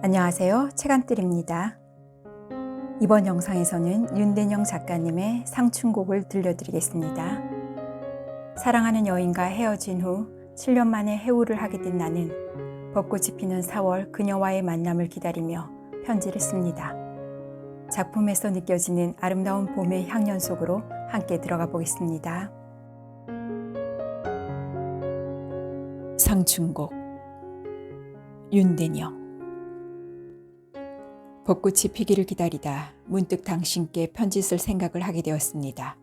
안녕하세요. 책안뜰입니다. 이번 영상에서는 윤대영 작가님의 상춘곡을 들려드리겠습니다. 사랑하는 여인과 헤어진 후 7년 만에 해우를 하게 된 나는 벚꽃이 피는 4월 그녀와의 만남을 기다리며 편지를 씁니다. 작품에서 느껴지는 아름다운 봄의 향연 속으로 함께 들어가 보겠습니다. 상춘곡 윤대영. 벚꽃이 피기를 기다리다 문득 당신께 편지 쓸 생각을 하게 되었습니다.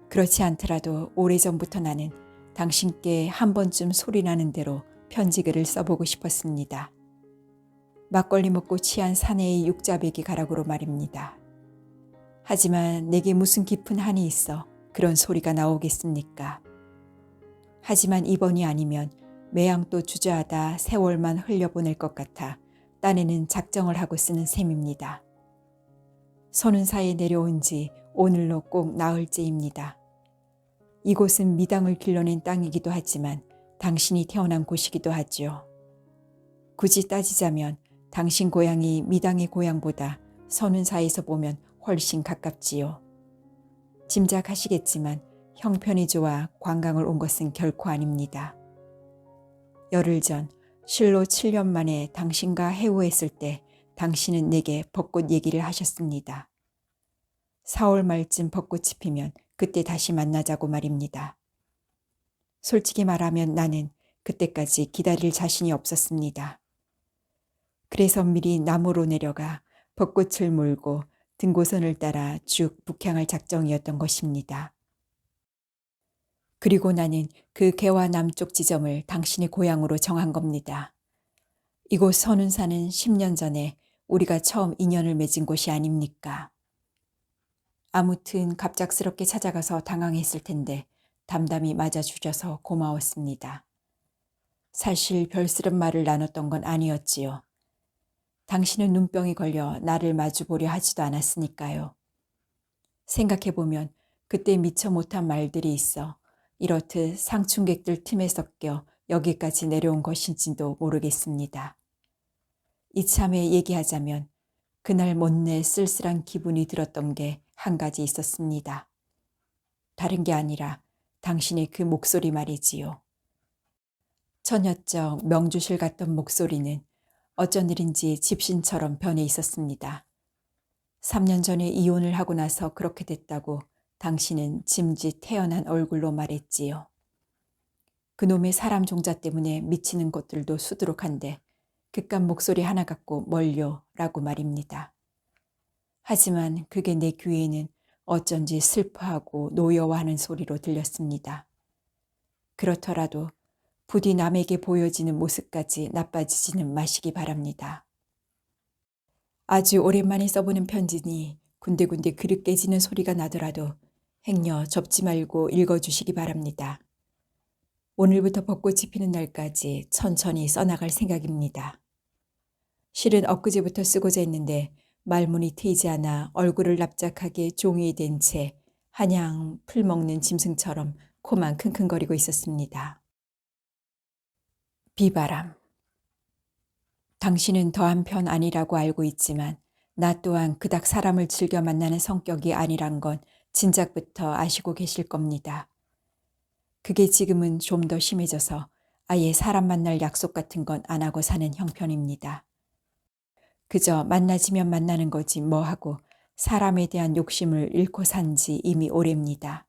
그렇지 않더라도 오래전부터 나는 당신께 한 번쯤 소리나는 대로 편지글을 써보고 싶었습니다. 막걸리 먹고 취한 사내의 육자배기 가락으로 말입니다. 하지만 내게 무슨 깊은 한이 있어 그런 소리가 나오겠습니까? 하지만 이번이 아니면 매양 또 주저하다 세월만 흘려보낼 것 같아 딴에는 작정을 하고 쓰는 셈입니다. 선운사에 내려온 지 오늘로 꼭 나흘째입니다. 이곳은 미당을 길러낸 땅이기도 하지만 당신이 태어난 곳이기도 하지요. 굳이 따지자면 당신 고향이 미당의 고향보다 선운사에서 보면 훨씬 가깝지요. 짐작하시겠지만 형편이 좋아 관광을 온 것은 결코 아닙니다. 열흘 전 실로 7년 만에 당신과 해우했을 때 당신은 내게 벚꽃 얘기를 하셨습니다. 4월 말쯤 벚꽃이 피면 그때 다시 만나자고 말입니다. 솔직히 말하면 나는 그때까지 기다릴 자신이 없었습니다. 그래서 미리 남으로 내려가 벚꽃을 몰고 등고선을 따라 쭉 북향할 작정이었던 것입니다. 그리고 나는 그 개화 남쪽 지점을 당신의 고향으로 정한 겁니다. 이곳 선운사는 10년 전에 우리가 처음 인연을 맺은 곳이 아닙니까? 아무튼 갑작스럽게 찾아가서 당황했을 텐데 담담히 맞아주셔서 고마웠습니다. 사실 별스런 말을 나눴던 건 아니었지요. 당신은 눈병이 걸려 나를 마주보려 하지도 않았으니까요. 생각해보면 그때 미처 못한 말들이 있어 이렇듯 상춘객들 틈에 섞여 여기까지 내려온 것인지도 모르겠습니다. 이참에 얘기하자면 그날 못내 쓸쓸한 기분이 들었던 게 한 가지 있었습니다. 다른 게 아니라 당신의 그 목소리 말이지요. 처녀적 명주실 같던 목소리는 어쩐 일인지 집신처럼 변해 있었습니다. 3년 전에 이혼을 하고 나서 그렇게 됐다고 당신은 짐짓 태연한 얼굴로 말했지요. 그놈의 사람 종자 때문에 미치는 것들도 수두룩한데 그깟 목소리 하나 갖고 뭘요? 라고 말입니다. 하지만 그게 내 귀에는 어쩐지 슬퍼하고 노여워하는 소리로 들렸습니다. 그렇더라도 부디 남에게 보여지는 모습까지 나빠지지는 마시기 바랍니다. 아주 오랜만에 써보는 편지니 군데군데 그릇 깨지는 소리가 나더라도 행여 접지 말고 읽어주시기 바랍니다. 오늘부터 벚꽃이 피는 날까지 천천히 써나갈 생각입니다. 실은 엊그제부터 쓰고자 했는데 말문이 트이지 않아 얼굴을 납작하게 종이에 댄 채 한양 풀 먹는 짐승처럼 코만 킁킁거리고 있었습니다. 비바람. 당신은 더한 편 아니라고 알고 있지만 나 또한 그닥 사람을 즐겨 만나는 성격이 아니란 건 진작부터 아시고 계실 겁니다. 그게 지금은 좀 더 심해져서 아예 사람 만날 약속 같은 건 안 하고 사는 형편입니다. 그저 만나지면 만나는 거지 뭐 하고 사람에 대한 욕심을 잃고 산 지 이미 오래입니다.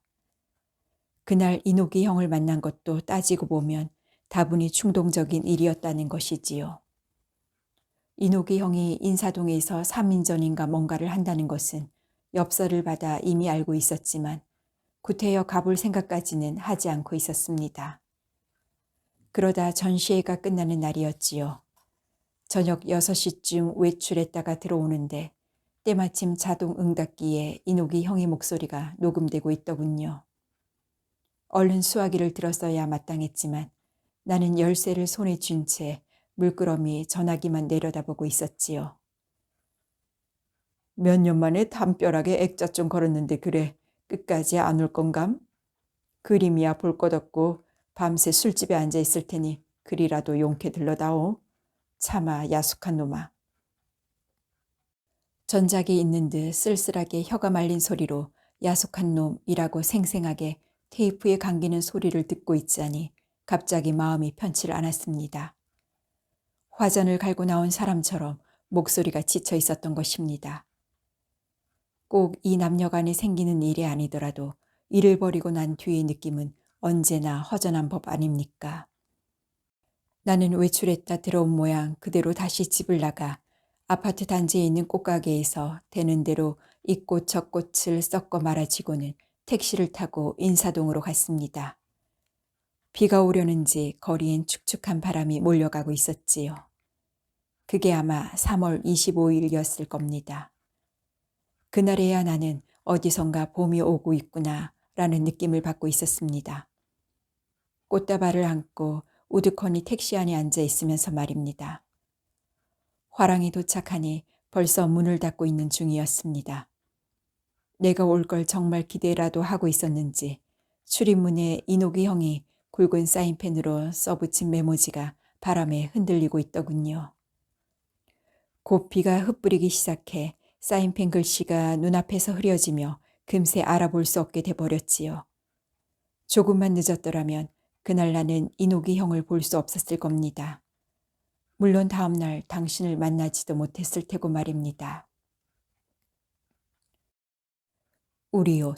그날 이노기 형을 만난 것도 따지고 보면 다분히 충동적인 일이었다는 것이지요. 이노기 형이 인사동에서 3인전인가 뭔가를 한다는 것은 엽서를 받아 이미 알고 있었지만 구태여 가볼 생각까지는 하지 않고 있었습니다. 그러다 전시회가 끝나는 날이었지요. 저녁 6시쯤 외출했다가 들어오는데 때마침 자동 응답기에 이노기 형의 목소리가 녹음되고 있더군요. 얼른 수화기를 들었어야 마땅했지만 나는 열쇠를 손에 쥔 채 물끄러미 전화기만 내려다보고 있었지요. 몇 년 만에 담벼락에 액자 좀 걸었는데 그래 끝까지 안 올 건감? 그림이야 볼 것 없고 밤새 술집에 앉아 있을 테니 그리라도 용케 들러다오. 차마 야속한 놈아. 전작에 있는 듯 쓸쓸하게 혀가 말린 소리로 야속한 놈이라고 생생하게 테이프에 감기는 소리를 듣고 있자니 갑자기 마음이 편치 않았습니다. 화전을 갈고 나온 사람처럼 목소리가 지쳐 있었던 것입니다. 꼭 이 남녀간에 생기는 일이 아니더라도 일을 벌이고 난 뒤의 느낌은 언제나 허전한 법 아닙니까? 나는 외출했다 들어온 모양 그대로 다시 집을 나가 아파트 단지에 있는 꽃가게에서 되는 대로 이 꽃 저 꽃을 섞어 말아쥐고는 택시를 타고 인사동으로 갔습니다. 비가 오려는지 거리엔 축축한 바람이 몰려가고 있었지요. 그게 아마 3월 25일이었을 겁니다. 그날에야 나는 어디선가 봄이 오고 있구나 라는 느낌을 받고 있었습니다. 꽃다발을 안고 우두커니 택시 안에 앉아 있으면서 말입니다. 화랑이 도착하니 벌써 문을 닫고 있는 중이었습니다. 내가 올 걸 정말 기대라도 하고 있었는지 출입문에 이노기 형이 굵은 사인펜으로 써붙인 메모지가 바람에 흔들리고 있더군요. 곧 비가 흩뿌리기 시작해 사인펜 글씨가 눈앞에서 흐려지며 금세 알아볼 수 없게 돼버렸지요. 조금만 늦었더라면 그날 나는 이노기 형을 볼 수 없었을 겁니다. 물론 다음 날 당신을 만나지도 못했을 테고 말입니다. 우리 옷.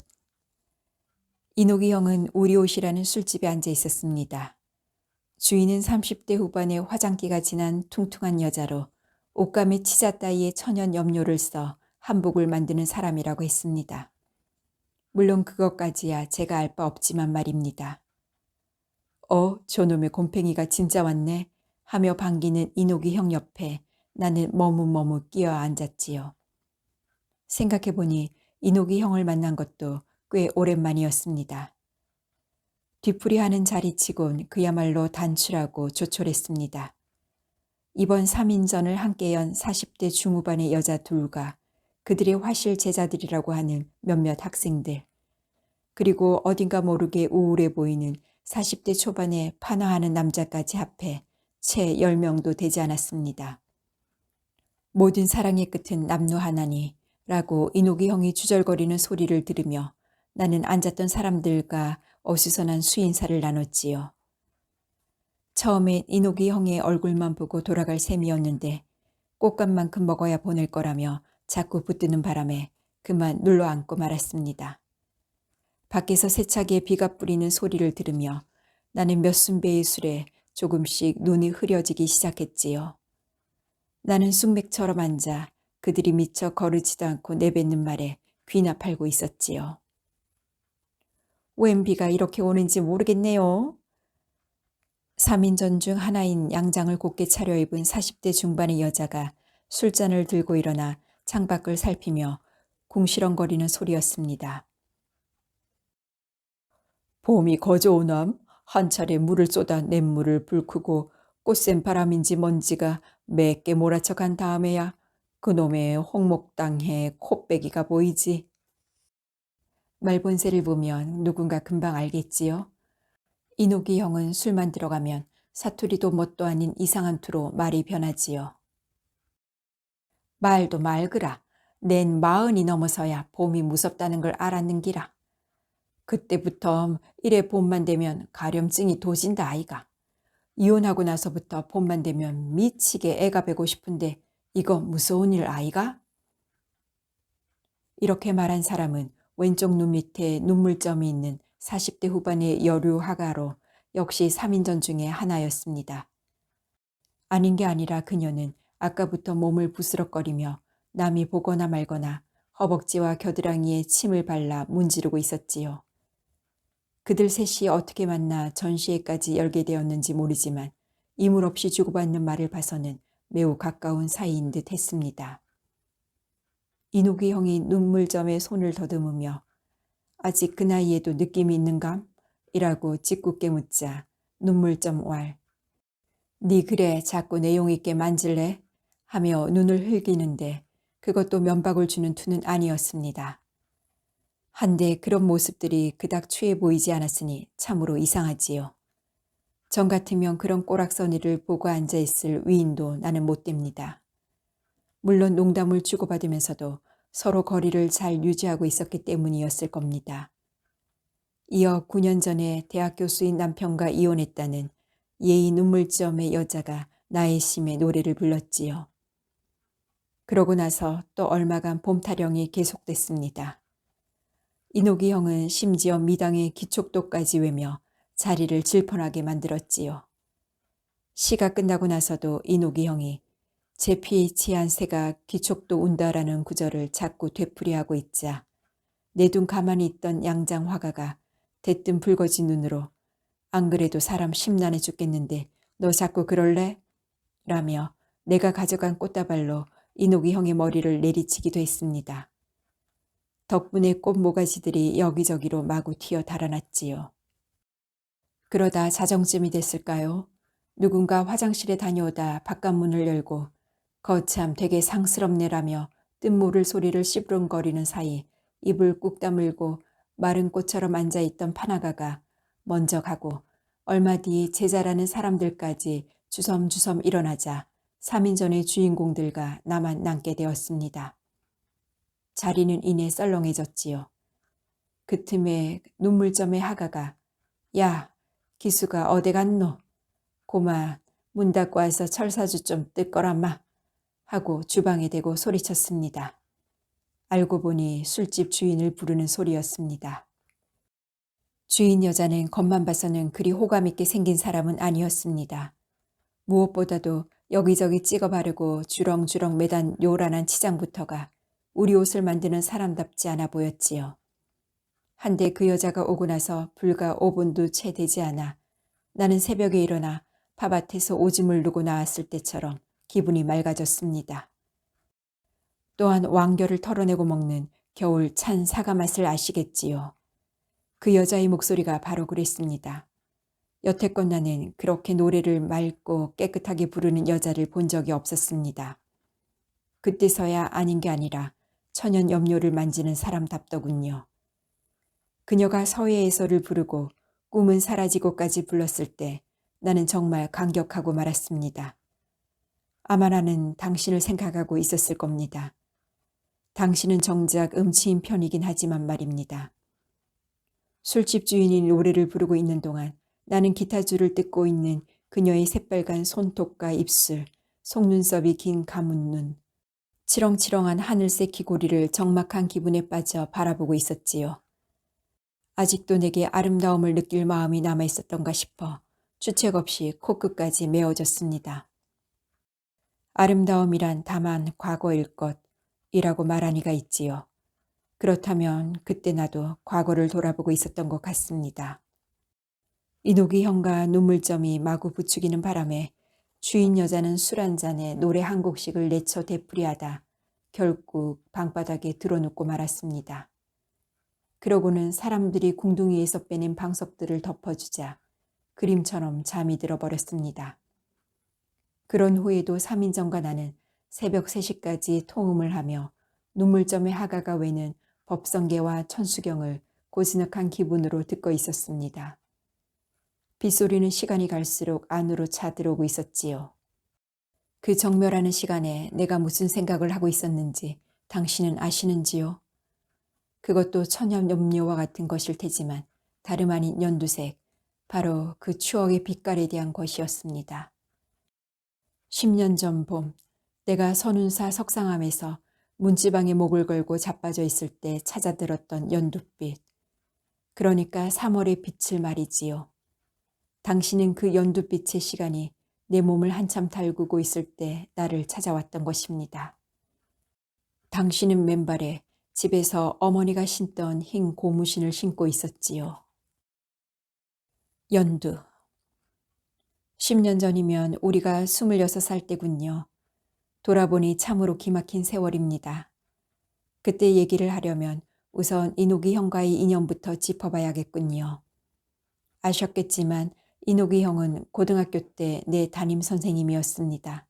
이노기 형은 우리 옷이라는 술집에 앉아 있었습니다. 주인은 30대 후반의 화장기가 진한 퉁퉁한 여자로 옷감에 치자 따위의 천연 염료를 써 한복을 만드는 사람이라고 했습니다. 물론 그것까지야 제가 알 바 없지만 말입니다. 저놈의 곰팽이가 진짜 왔네 하며 반기는 이노기 형 옆에 나는 머뭇머뭇 끼어 앉았지요. 생각해보니 이노기 형을 만난 것도 꽤 오랜만이었습니다. 뒤풀이하는 자리치곤 그야말로 단출하고 조촐했습니다. 이번 3인전을 함께 연 40대 중후반의 여자 둘과 그들의 화실 제자들이라고 하는 몇몇 학생들, 그리고 어딘가 모르게 우울해 보이는 40대 초반의 판화하는 남자까지 합해 채 10명도 되지 않았습니다. 모든 사랑의 끝은 남루 하나니 라고 이노기 형이 주절거리는 소리를 들으며 나는 앉았던 사람들과 어수선한 수인사를 나눴지요. 처음엔 이노기 형의 얼굴만 보고 돌아갈 셈이었는데 꽃감만큼 먹어야 보낼 거라며 자꾸 붙드는 바람에 그만 눌러앉고 말았습니다. 밖에서 세차게 비가 뿌리는 소리를 들으며 나는 몇 순배의 술에 조금씩 눈이 흐려지기 시작했지요. 나는 숙맥처럼 앉아 그들이 미처 거르지도 않고 내뱉는 말에 귀나 팔고 있었지요. 웬 비가 이렇게 오는지 모르겠네요. 3인전 중 하나인 양장을 곱게 차려입은 40대 중반의 여자가 술잔을 들고 일어나 창밖을 살피며 궁시렁거리는 소리였습니다. 봄이 거저 오남 한 차례 물을 쏟아 냇물을 불크고 꽃샘 바람인지 먼지가 맵게 몰아쳐 간 다음에야 그놈의 홍목당해 코빼기가 보이지. 말본새를 보면 누군가 금방 알겠지요. 이노기 형은 술만 들어가면 사투리도 뭣도 아닌 이상한 투로 말이 변하지요. 말도 말그라. 낸 40이 넘어서야 봄이 무섭다는 걸 알았는기라. 그때부터 이래 봄만 되면 가렴증이 도진다 아이가. 이혼하고 나서부터 봄만 되면 미치게 애가 베고 싶은데 이거 무서운 일 아이가? 이렇게 말한 사람은 왼쪽 눈 밑에 눈물점이 있는 40대 후반의 여류 화가로 역시 3인전 중에 하나였습니다. 아닌 게 아니라 그녀는 아까부터 몸을 부스럭거리며 남이 보거나 말거나 허벅지와 겨드랑이에 침을 발라 문지르고 있었지요. 그들 셋이 어떻게 만나 전시회까지 열게 되었는지 모르지만 이물 없이 주고받는 말을 봐서는 매우 가까운 사이인 듯 했습니다. 이노기 형이 눈물점에 손을 더듬으며 아직 그 나이에도 느낌이 있는감? 이라고 짓궂게 묻자 눈물점 왈. 니 그래 자꾸 내용 있게 만질래? 하며 눈을 흘기는데 그것도 면박을 주는 투는 아니었습니다. 한데 그런 모습들이 그닥 취해 보이지 않았으니 참으로 이상하지요. 전 같으면 그런 꼬락서니를 보고 앉아있을 위인도 나는 못 됩니다. 물론 농담을 주고받으면서도 서로 거리를 잘 유지하고 있었기 때문이었을 겁니다. 이어 9년 전에 대학 교수인 남편과 이혼했다는 예의 눈물점의 여자가 나의 심에 노래를 불렀지요. 그러고 나서 또 얼마간 봄 타령이 계속됐습니다. 이노기 형은 심지어 미당의 기촉도까지 외며 자리를 질펀하게 만들었지요. 시가 끝나고 나서도 이노기 형이 제 피에 취한 새가 기촉도 운다라는 구절을 자꾸 되풀이하고 있자 내 둔 가만히 있던 양장 화가가 대뜸 붉어진 눈으로 안 그래도 사람 심란해 죽겠는데 너 자꾸 그럴래? 라며 내가 가져간 꽃다발로 이노기 형의 머리를 내리치기도 했습니다. 덕분에 꽃모가지들이 여기저기로 마구 튀어 달아났지요. 그러다 자정쯤이 됐을까요? 누군가 화장실에 다녀오다 바깥문을 열고 거참 되게 상스럽네라며 뜻모를 소리를 씨부름거리는 사이 입을 꾹 다물고 마른 꽃처럼 앉아있던 파나가가 먼저 가고 얼마 뒤 제자라는 사람들까지 주섬주섬 일어나자 3인 전의 주인공들과 나만 남게 되었습니다. 자리는 이내 썰렁해졌지요. 그 틈에 눈물점의 하가가 야, 기수가 어디 갔노? 고마, 문 닫고 와서 철사주 좀 뜯거라 마 하고 주방에 대고 소리쳤습니다. 알고 보니 술집 주인을 부르는 소리였습니다. 주인 여자는 겉만 봐서는 그리 호감 있게 생긴 사람은 아니었습니다. 무엇보다도 여기저기 찍어 바르고 주렁주렁 매단 요란한 치장부터가 우리 옷을 만드는 사람답지 않아 보였지요. 한데 그 여자가 오고 나서 불과 5분도 채 되지 않아 나는 새벽에 일어나 밥밭에서 오줌을 누고 나왔을 때처럼 기분이 맑아졌습니다. 또한 왕겨를 털어내고 먹는 겨울 찬 사과 맛을 아시겠지요. 그 여자의 목소리가 바로 그랬습니다. 여태껏 나는 그렇게 노래를 맑고 깨끗하게 부르는 여자를 본 적이 없었습니다. 그때서야 아닌 게 아니라 천연 염료를 만지는 사람답더군요. 그녀가 서예에서를 부르고 꿈은 사라지고까지 불렀을 때 나는 정말 감격하고 말았습니다. 아마 나는 당신을 생각하고 있었을 겁니다. 당신은 정작 음치인 편이긴 하지만 말입니다. 술집 주인이 노래를 부르고 있는 동안 나는 기타줄을 뜯고 있는 그녀의 새빨간 손톱과 입술, 속눈썹이 긴 가문눈, 치렁치렁한 하늘색 귀고리를 적막한 기분에 빠져 바라보고 있었지요. 아직도 내게 아름다움을 느낄 마음이 남아있었던가 싶어 주책 없이 코끝까지 메어졌습니다. 아름다움이란 다만 과거일 것이라고 말한 이가 있지요. 그렇다면 그때 나도 과거를 돌아보고 있었던 것 같습니다. 이노기 형과 눈물점이 마구 부추기는 바람에 주인 여자는 술 한 잔에 노래 한 곡씩을 내쳐 되풀이하다 결국 방바닥에 드러눕고 말았습니다. 그러고는 사람들이 궁둥이에서 빼낸 방석들을 덮어주자 그림처럼 잠이 들어버렸습니다. 그런 후에도 3인정과 나는 새벽 3시까지 통음을 하며 눈물점의 하가가 외는 법성계와 천수경을 고즈넉한 기분으로 듣고 있었습니다. 빗소리는 시간이 갈수록 안으로 차들어오고 있었지요. 그 정멸하는 시간에 내가 무슨 생각을 하고 있었는지 당신은 아시는지요? 그것도 천연염료와 같은 것일 테지만 다름 아닌 연두색, 바로 그 추억의 빛깔에 대한 것이었습니다. 10년 전 봄, 내가 선운사 석상암에서 문지방에 목을 걸고 자빠져 있을 때 찾아들었던 연두빛. 그러니까 3월의 빛을 말이지요. 당신은 그 연두빛의 시간이 내 몸을 한참 달구고 있을 때 나를 찾아왔던 것입니다. 당신은 맨발에 집에서 어머니가 신던 흰 고무신을 신고 있었지요. 연두. 10년 전이면 우리가 26살 때군요. 돌아보니 참으로 기막힌 세월입니다. 그때 얘기를 하려면 우선 이노기 형과의 인연부터 짚어봐야겠군요. 아셨겠지만 이노기 형은 고등학교 때 내 담임 선생님이었습니다.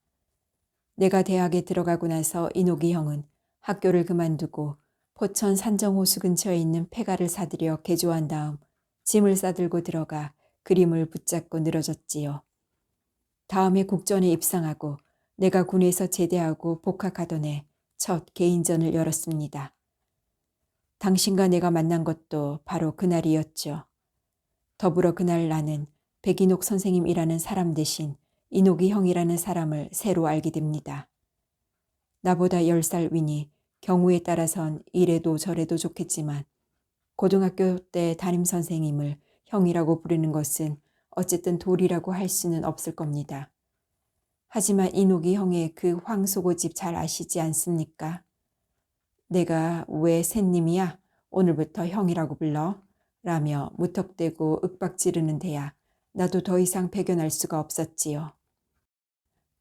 내가 대학에 들어가고 나서 이노기 형은 학교를 그만두고 포천 산정호수 근처에 있는 폐가를 사들여 개조한 다음 짐을 싸들고 들어가 그림을 붙잡고 늘어졌지요. 다음해 국전에 입상하고 내가 군에서 제대하고 복학하던 해 첫 개인전을 열었습니다. 당신과 내가 만난 것도 바로 그날이었죠. 더불어 그날 나는 백인옥 선생님이라는 사람 대신 인옥이 형이라는 사람을 새로 알게 됩니다. 나보다 10살 위니 경우에 따라선 이래도 저래도 좋겠지만 고등학교 때 담임 선생님을 형이라고 부르는 것은 어쨌든 도리라고 할 수는 없을 겁니다. 하지만 인옥이 형의 그 황소고집 잘 아시지 않습니까? 내가 왜 샌님이야? 오늘부터 형이라고 불러? 라며 무턱대고 윽박 지르는 데야 나도 더 이상 배견할 수가 없었지요.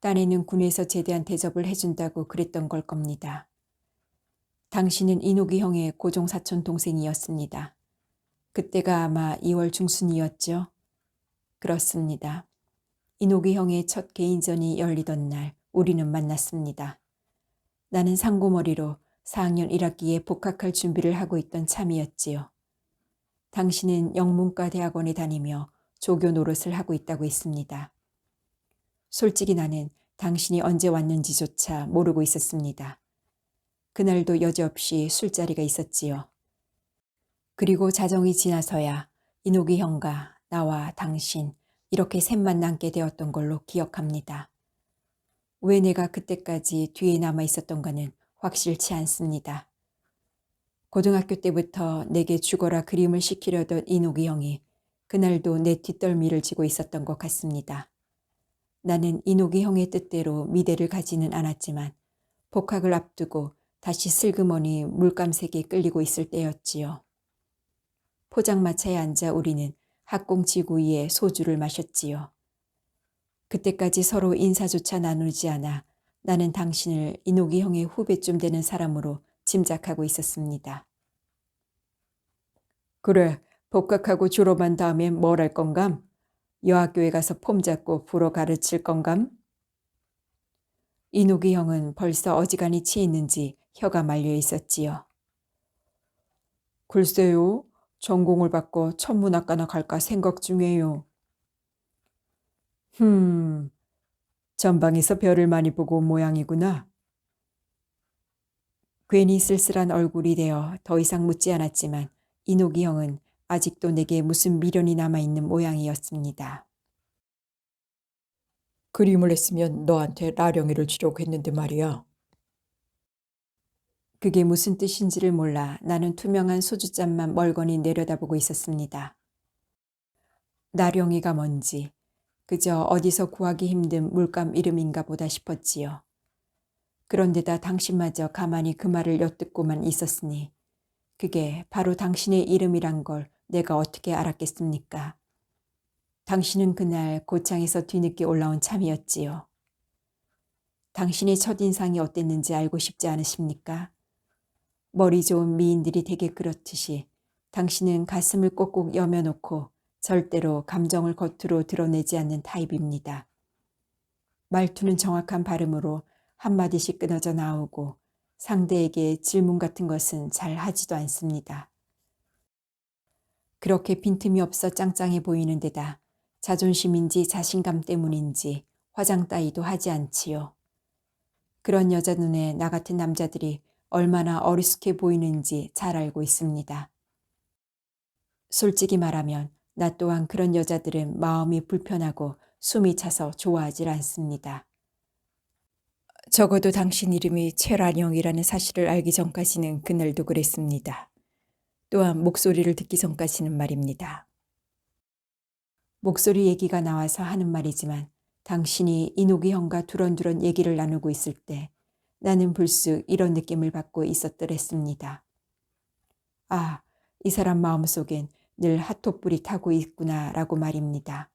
딴에는 군에서 제대한 대접을 해준다고 그랬던 걸 겁니다. 당신은 인옥이 형의 고종사촌 동생이었습니다. 그때가 아마 2월 중순이었죠? 그렇습니다. 인옥이 형의 첫 개인전이 열리던 날 우리는 만났습니다. 나는 상고머리로 4학년 1학기에 복학할 준비를 하고 있던 참이었지요. 당신은 영문과 대학원에 다니며 조교 노릇을 하고 있다고 했습니다. 솔직히 나는 당신이 언제 왔는지조차 모르고 있었습니다. 그날도 여지없이 술자리가 있었지요. 그리고 자정이 지나서야 인옥이 형과 나와 당신 이렇게 셋만 남게 되었던 걸로 기억합니다. 왜 내가 그때까지 뒤에 남아 있었던가는 확실치 않습니다. 고등학교 때부터 내게 죽어라 그림을 시키려던 인옥이 형이 그날도 내 뒷덜미를 쥐고 있었던 것 같습니다. 나는 인옥이 형의 뜻대로 미대를 가지는 않았지만 복학을 앞두고 다시 슬그머니 물감색에 끌리고 있을 때였지요. 포장마차에 앉아 우리는 학공지구 위에 소주를 마셨지요. 그때까지 서로 인사조차 나누지 않아 나는 당신을 인옥이 형의 후배쯤 되는 사람으로 짐작하고 있었습니다. 그래, 복학하고 졸업한 다음엔 뭘 할 건감? 여학교에 가서 폼 잡고 불어 가르칠 건감? 인옥이 형은 벌써 어지간히 취했는지 혀가 말려 있었지요. 글쎄요, 전공을 바꿔 천문학과나 갈까 생각 중이에요. 전방에서 별을 많이 보고 온 모양이구나. 괜히 쓸쓸한 얼굴이 되어 더 이상 묻지 않았지만 인옥이 형은 아직도 내게 무슨 미련이 남아있는 모양이었습니다. 그림을 했으면 너한테 라령이를 주려고 했는데 말이야. 그게 무슨 뜻인지를 몰라 나는 투명한 소주잔만 멀거니 내려다보고 있었습니다. 나령이가 뭔지 그저 어디서 구하기 힘든 물감 이름인가 보다 싶었지요. 그런데다 당신마저 가만히 그 말을 엿듣고만 있었으니 그게 바로 당신의 이름이란 걸 내가 어떻게 알았겠습니까? 당신은 그날 고창에서 뒤늦게 올라온 참이었지요. 당신의 첫인상이 어땠는지 알고 싶지 않으십니까? 머리 좋은 미인들이 되게 그렇듯이 당신은 가슴을 꼭꼭 여며놓고 절대로 감정을 겉으로 드러내지 않는 타입입니다. 말투는 정확한 발음으로 한마디씩 끊어져 나오고 상대에게 질문 같은 것은 잘 하지도 않습니다. 그렇게 빈틈이 없어 짱짱해 보이는 데다 자존심인지 자신감 때문인지 화장 따위도 하지 않지요. 그런 여자 눈에 나 같은 남자들이 얼마나 어리숙해 보이는지 잘 알고 있습니다. 솔직히 말하면 나 또한 그런 여자들은 마음이 불편하고 숨이 차서 좋아하질 않습니다. 적어도 당신 이름이 최란영이라는 사실을 알기 전까지는 그날도 그랬습니다. 또한 목소리를 듣기 전까지는 말입니다. 목소리 얘기가 나와서 하는 말이지만 당신이 인옥이 형과 두런두런 얘기를 나누고 있을 때 나는 불쑥 이런 느낌을 받고 있었더랬습니다. 아, 이 사람 마음속엔 늘 핫토불이 타고 있구나라고 말입니다.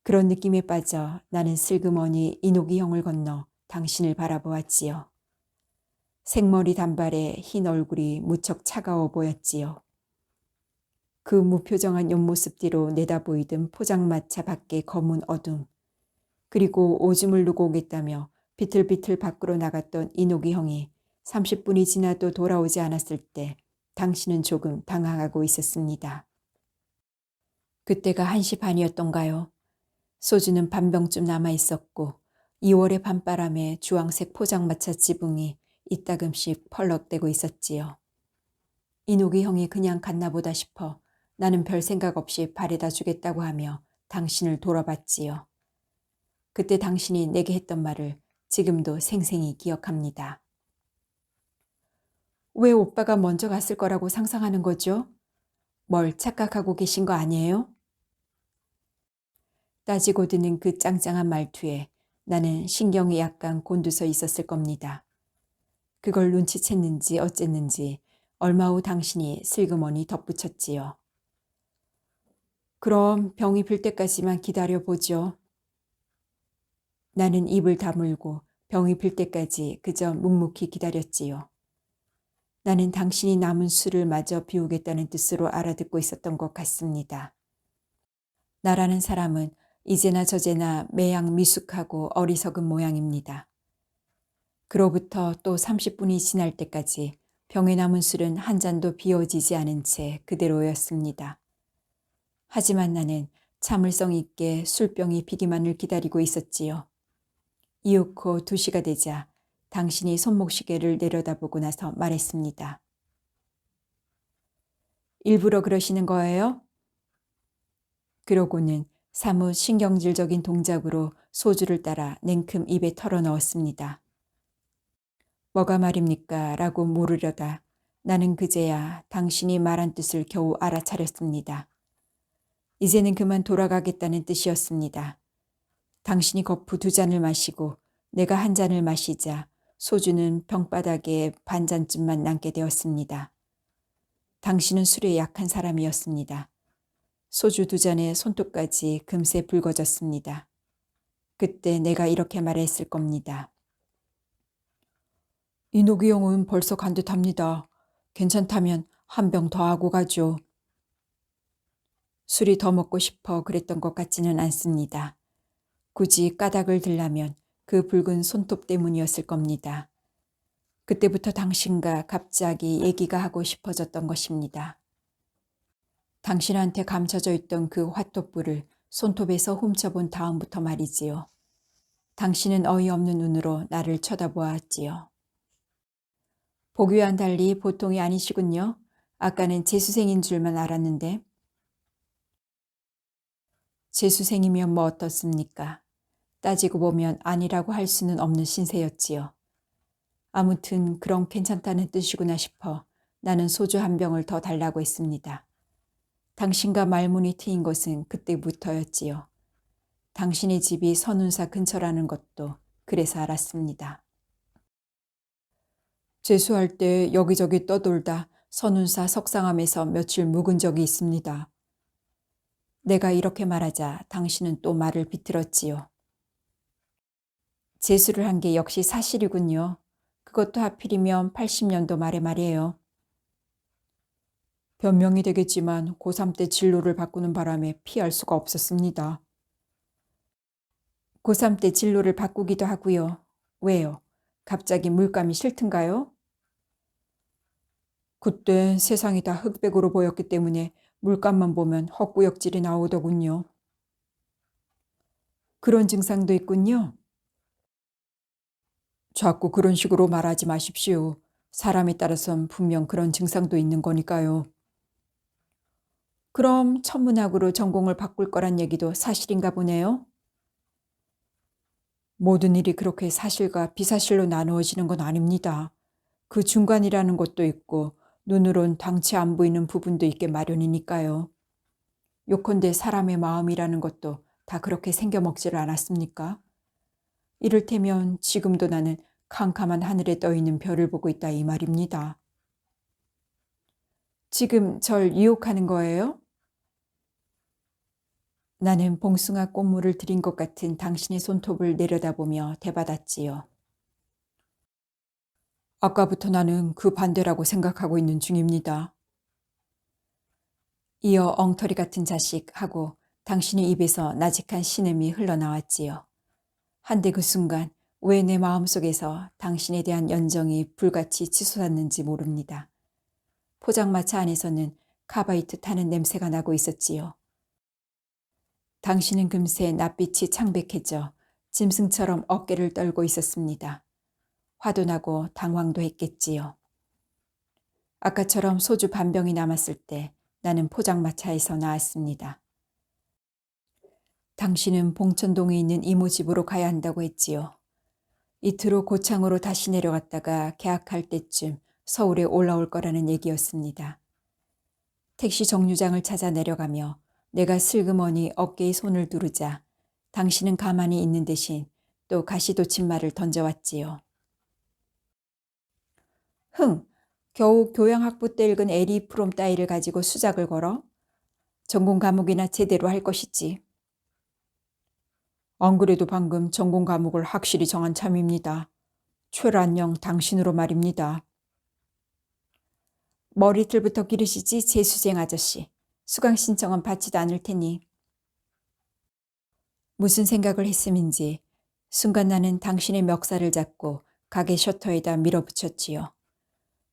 그런 느낌에 빠져 나는 슬그머니 인옥이 형을 건너 당신을 바라보았지요. 생머리 단발에 흰 얼굴이 무척 차가워 보였지요. 그 무표정한 옆모습 뒤로 내다보이던 포장마차 밖의 검은 어둠, 그리고 오줌을 누고 오겠다며 비틀비틀 밖으로 나갔던 인옥이 형이 30분이 지나도 돌아오지 않았을 때 당신은 조금 당황하고 있었습니다. 그때가 1시 반이었던가요. 소주는 반병쯤 남아 있었고 2월의 밤바람에 주황색 포장마차 지붕이 이따금씩 펄럭대고 있었지요. 이노기 형이 그냥 갔나 보다 싶어 나는 별 생각 없이 바래다 주겠다고 하며 당신을 돌아봤지요. 그때 당신이 내게 했던 말을 지금도 생생히 기억합니다. 왜 오빠가 먼저 갔을 거라고 상상하는 거죠? 뭘 착각하고 계신 거 아니에요? 따지고 드는 그 짱짱한 말투에 나는 신경이 약간 곤두서 있었을 겁니다. 그걸 눈치챘는지 어쨌는지 얼마 후 당신이 슬그머니 덧붙였지요. 그럼 병이 빌 때까지만 기다려보죠. 나는 입을 다물고 병이 빌 때까지 그저 묵묵히 기다렸지요. 나는 당신이 남은 술을 마저 비우겠다는 뜻으로 알아듣고 있었던 것 같습니다. 나라는 사람은 이제나 저제나 매양 미숙하고 어리석은 모양입니다. 그로부터 또 30분이 지날 때까지 병에 남은 술은 한 잔도 비워지지 않은 채 그대로였습니다. 하지만 나는 참을성 있게 술병이 비기만을 기다리고 있었지요. 이윽고 2시가 되자 당신이 손목시계를 내려다보고 나서 말했습니다. 일부러 그러시는 거예요? 그러고는 사뭇 신경질적인 동작으로 소주를 따라 냉큼 입에 털어 넣었습니다. 뭐가 말입니까? 라고 물으려다 나는 그제야 당신이 말한 뜻을 겨우 알아차렸습니다. 이제는 그만 돌아가겠다는 뜻이었습니다. 당신이 거푸 2잔을 마시고 내가 1잔을 마시자 소주는 병바닥에 반잔쯤만 남게 되었습니다. 당신은 술에 약한 사람이었습니다. 소주 2잔에 손톱까지 금세 붉어졌습니다. 그때 내가 이렇게 말했을 겁니다. 이노기 형은 벌써 간 듯합니다. 괜찮다면 한 병 더 하고 가죠. 술이 더 먹고 싶어 그랬던 것 같지는 않습니다. 굳이 까닭을 들라면 그 붉은 손톱 때문이었을 겁니다. 그때부터 당신과 갑자기 얘기가 하고 싶어졌던 것입니다. 당신한테 감춰져 있던 그 화톱불을 손톱에서 훔쳐본 다음부터 말이지요. 당신은 어이없는 눈으로 나를 쳐다보았지요. 보기와는 달리 보통이 아니시군요. 아까는 재수생인 줄만 알았는데. 재수생이면 뭐 어떻습니까? 따지고 보면 아니라고 할 수는 없는 신세였지요. 아무튼 그럼 괜찮다는 뜻이구나 싶어 나는 소주 한 병을 더 달라고 했습니다. 당신과 말문이 트인 것은 그때부터였지요. 당신의 집이 선운사 근처라는 것도 그래서 알았습니다. 재수할 때 여기저기 떠돌다 선운사 석상암에서 며칠 묵은 적이 있습니다. 내가 이렇게 말하자 당신은 또 말을 비틀었지요. 재수를 한 게 역시 사실이군요. 그것도 하필이면 80년도 말에 말이에요. 변명이 되겠지만 고3 때 진로를 바꾸는 바람에 피할 수가 없었습니다. 고3 때 진로를 바꾸기도 하고요. 왜요? 갑자기 물감이 싫든가요? 그때 세상이 다 흑백으로 보였기 때문에 물감만 보면 헛구역질이 나오더군요. 그런 증상도 있군요. 자꾸 그런 식으로 말하지 마십시오. 사람에 따라선 분명 그런 증상도 있는 거니까요. 그럼 천문학으로 전공을 바꿀 거란 얘기도 사실인가 보네요. 모든 일이 그렇게 사실과 비사실로 나누어지는 건 아닙니다. 그 중간이라는 것도 있고 눈으론 당치 안 보이는 부분도 있게 마련이니까요. 요컨대 사람의 마음이라는 것도 다 그렇게 생겨먹지를 않았습니까? 이를테면 지금도 나는 캄캄한 하늘에 떠있는 별을 보고 있다 이 말입니다. 지금 절 유혹하는 거예요? 나는 봉숭아 꽃물을 들인 것 같은 당신의 손톱을 내려다보며 대받았지요. 아까부터 나는 그 반대라고 생각하고 있는 중입니다. 이어 엉터리 같은 자식 하고 당신의 입에서 나직한 신음이 흘러나왔지요. 한데 그 순간 왜 내 마음속에서 당신에 대한 연정이 불같이 치솟았는지 모릅니다. 포장마차 안에서는 카바이트 타는 냄새가 나고 있었지요. 당신은 금세 낯빛이 창백해져 짐승처럼 어깨를 떨고 있었습니다. 화도 나고 당황도 했겠지요. 아까처럼 소주 반 병이 남았을 때 나는 포장마차에서 나왔습니다. 당신은 봉천동에 있는 이모 집으로 가야 한다고 했지요. 이틀 후 고창으로 다시 내려갔다가 개학할 때쯤 서울에 올라올 거라는 얘기였습니다. 택시 정류장을 찾아 내려가며 내가 슬그머니 어깨에 손을 두르자 당신은 가만히 있는 대신 또 가시돋친 말을 던져왔지요. 흥, 겨우 교양학부 때 읽은 에리 프롬 따위를 가지고 수작을 걸어? 전공 과목이나 제대로 할 것이지. 안 그래도 방금 전공 과목을 확실히 정한 참입니다. 최란영 당신으로 말입니다. 머리틀부터 기르시지 재수생 아저씨. 수강 신청은 받지도 않을 테니. 무슨 생각을 했음인지 순간 나는 당신의 멱살을 잡고 가게 셔터에다 밀어붙였지요.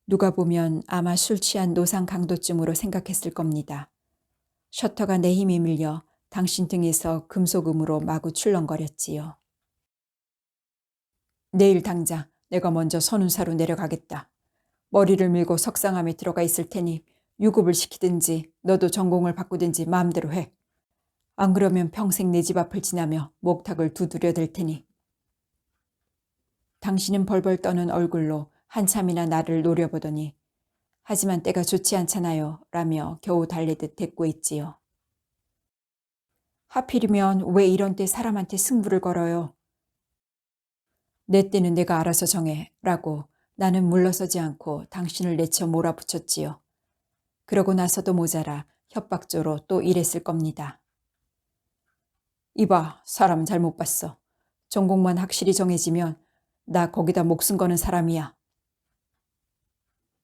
누가 보면 아마 술 취한 노상 강도쯤으로 생각했을 겁니다. 셔터가 내 힘에 밀려 당신 등에서 금속음으로 마구 출렁거렸지요. 내일 당장 내가 먼저 선운사로 내려가겠다. 머리를 밀고 석상함에 들어가 있을 테니 유급을 시키든지 너도 전공을 바꾸든지 마음대로 해. 안 그러면 평생 내 집 앞을 지나며 목탁을 두드려 댈 테니. 당신은 벌벌 떠는 얼굴로 한참이나 나를 노려보더니 하지만 때가 좋지 않잖아요 라며 겨우 달래듯 대꾸했지요. 하필이면 왜 이런 때 사람한테 승부를 걸어요. 내 때는 내가 알아서 정해 라고 나는 물러서지 않고 당신을 내쳐 몰아붙였지요. 그러고 나서도 모자라 협박조로 또 이랬을 겁니다. 이봐, 사람 잘못 봤어. 전공만 확실히 정해지면 나 거기다 목숨 거는 사람이야.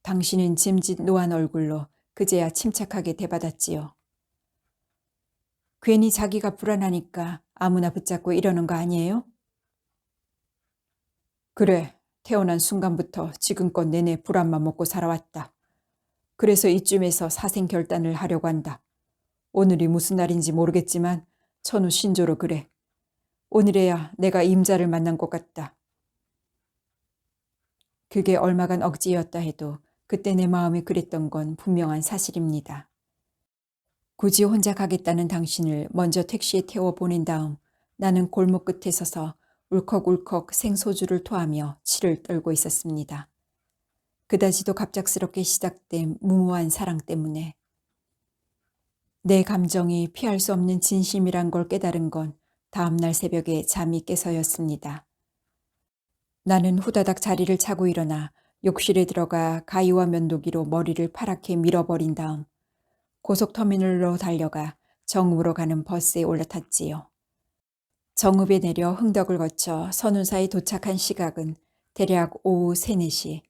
당신은 짐짓 노한 얼굴로 그제야 침착하게 대받았지요. 괜히 자기가 불안하니까 아무나 붙잡고 이러는 거 아니에요? 그래, 태어난 순간부터 지금껏 내내 불안만 먹고 살아왔다. 그래서 이쯤에서 사생 결단을 하려고 한다. 오늘이 무슨 날인지 모르겠지만 천우 신조로 그래. 오늘에야 내가 임자를 만난 것 같다. 그게 얼마간 억지였다 해도 그때 내 마음이 그랬던 건 분명한 사실입니다. 굳이 혼자 가겠다는 당신을 먼저 택시에 태워 보낸 다음 나는 골목 끝에 서서 울컥울컥 생소주를 토하며 치를 떨고 있었습니다. 그다지도 갑작스럽게 시작된 무모한 사랑 때문에. 내 감정이 피할 수 없는 진심이란 걸 깨달은 건 다음날 새벽에 잠이 깨서였습니다. 나는 후다닥 자리를 차고 일어나 욕실에 들어가 가위와 면도기로 머리를 파랗게 밀어버린 다음 고속터미널로 달려가 정읍으로 가는 버스에 올라탔지요. 정읍에 내려 흥덕을 거쳐 선운사에 도착한 시각은 대략 오후 3, 4시.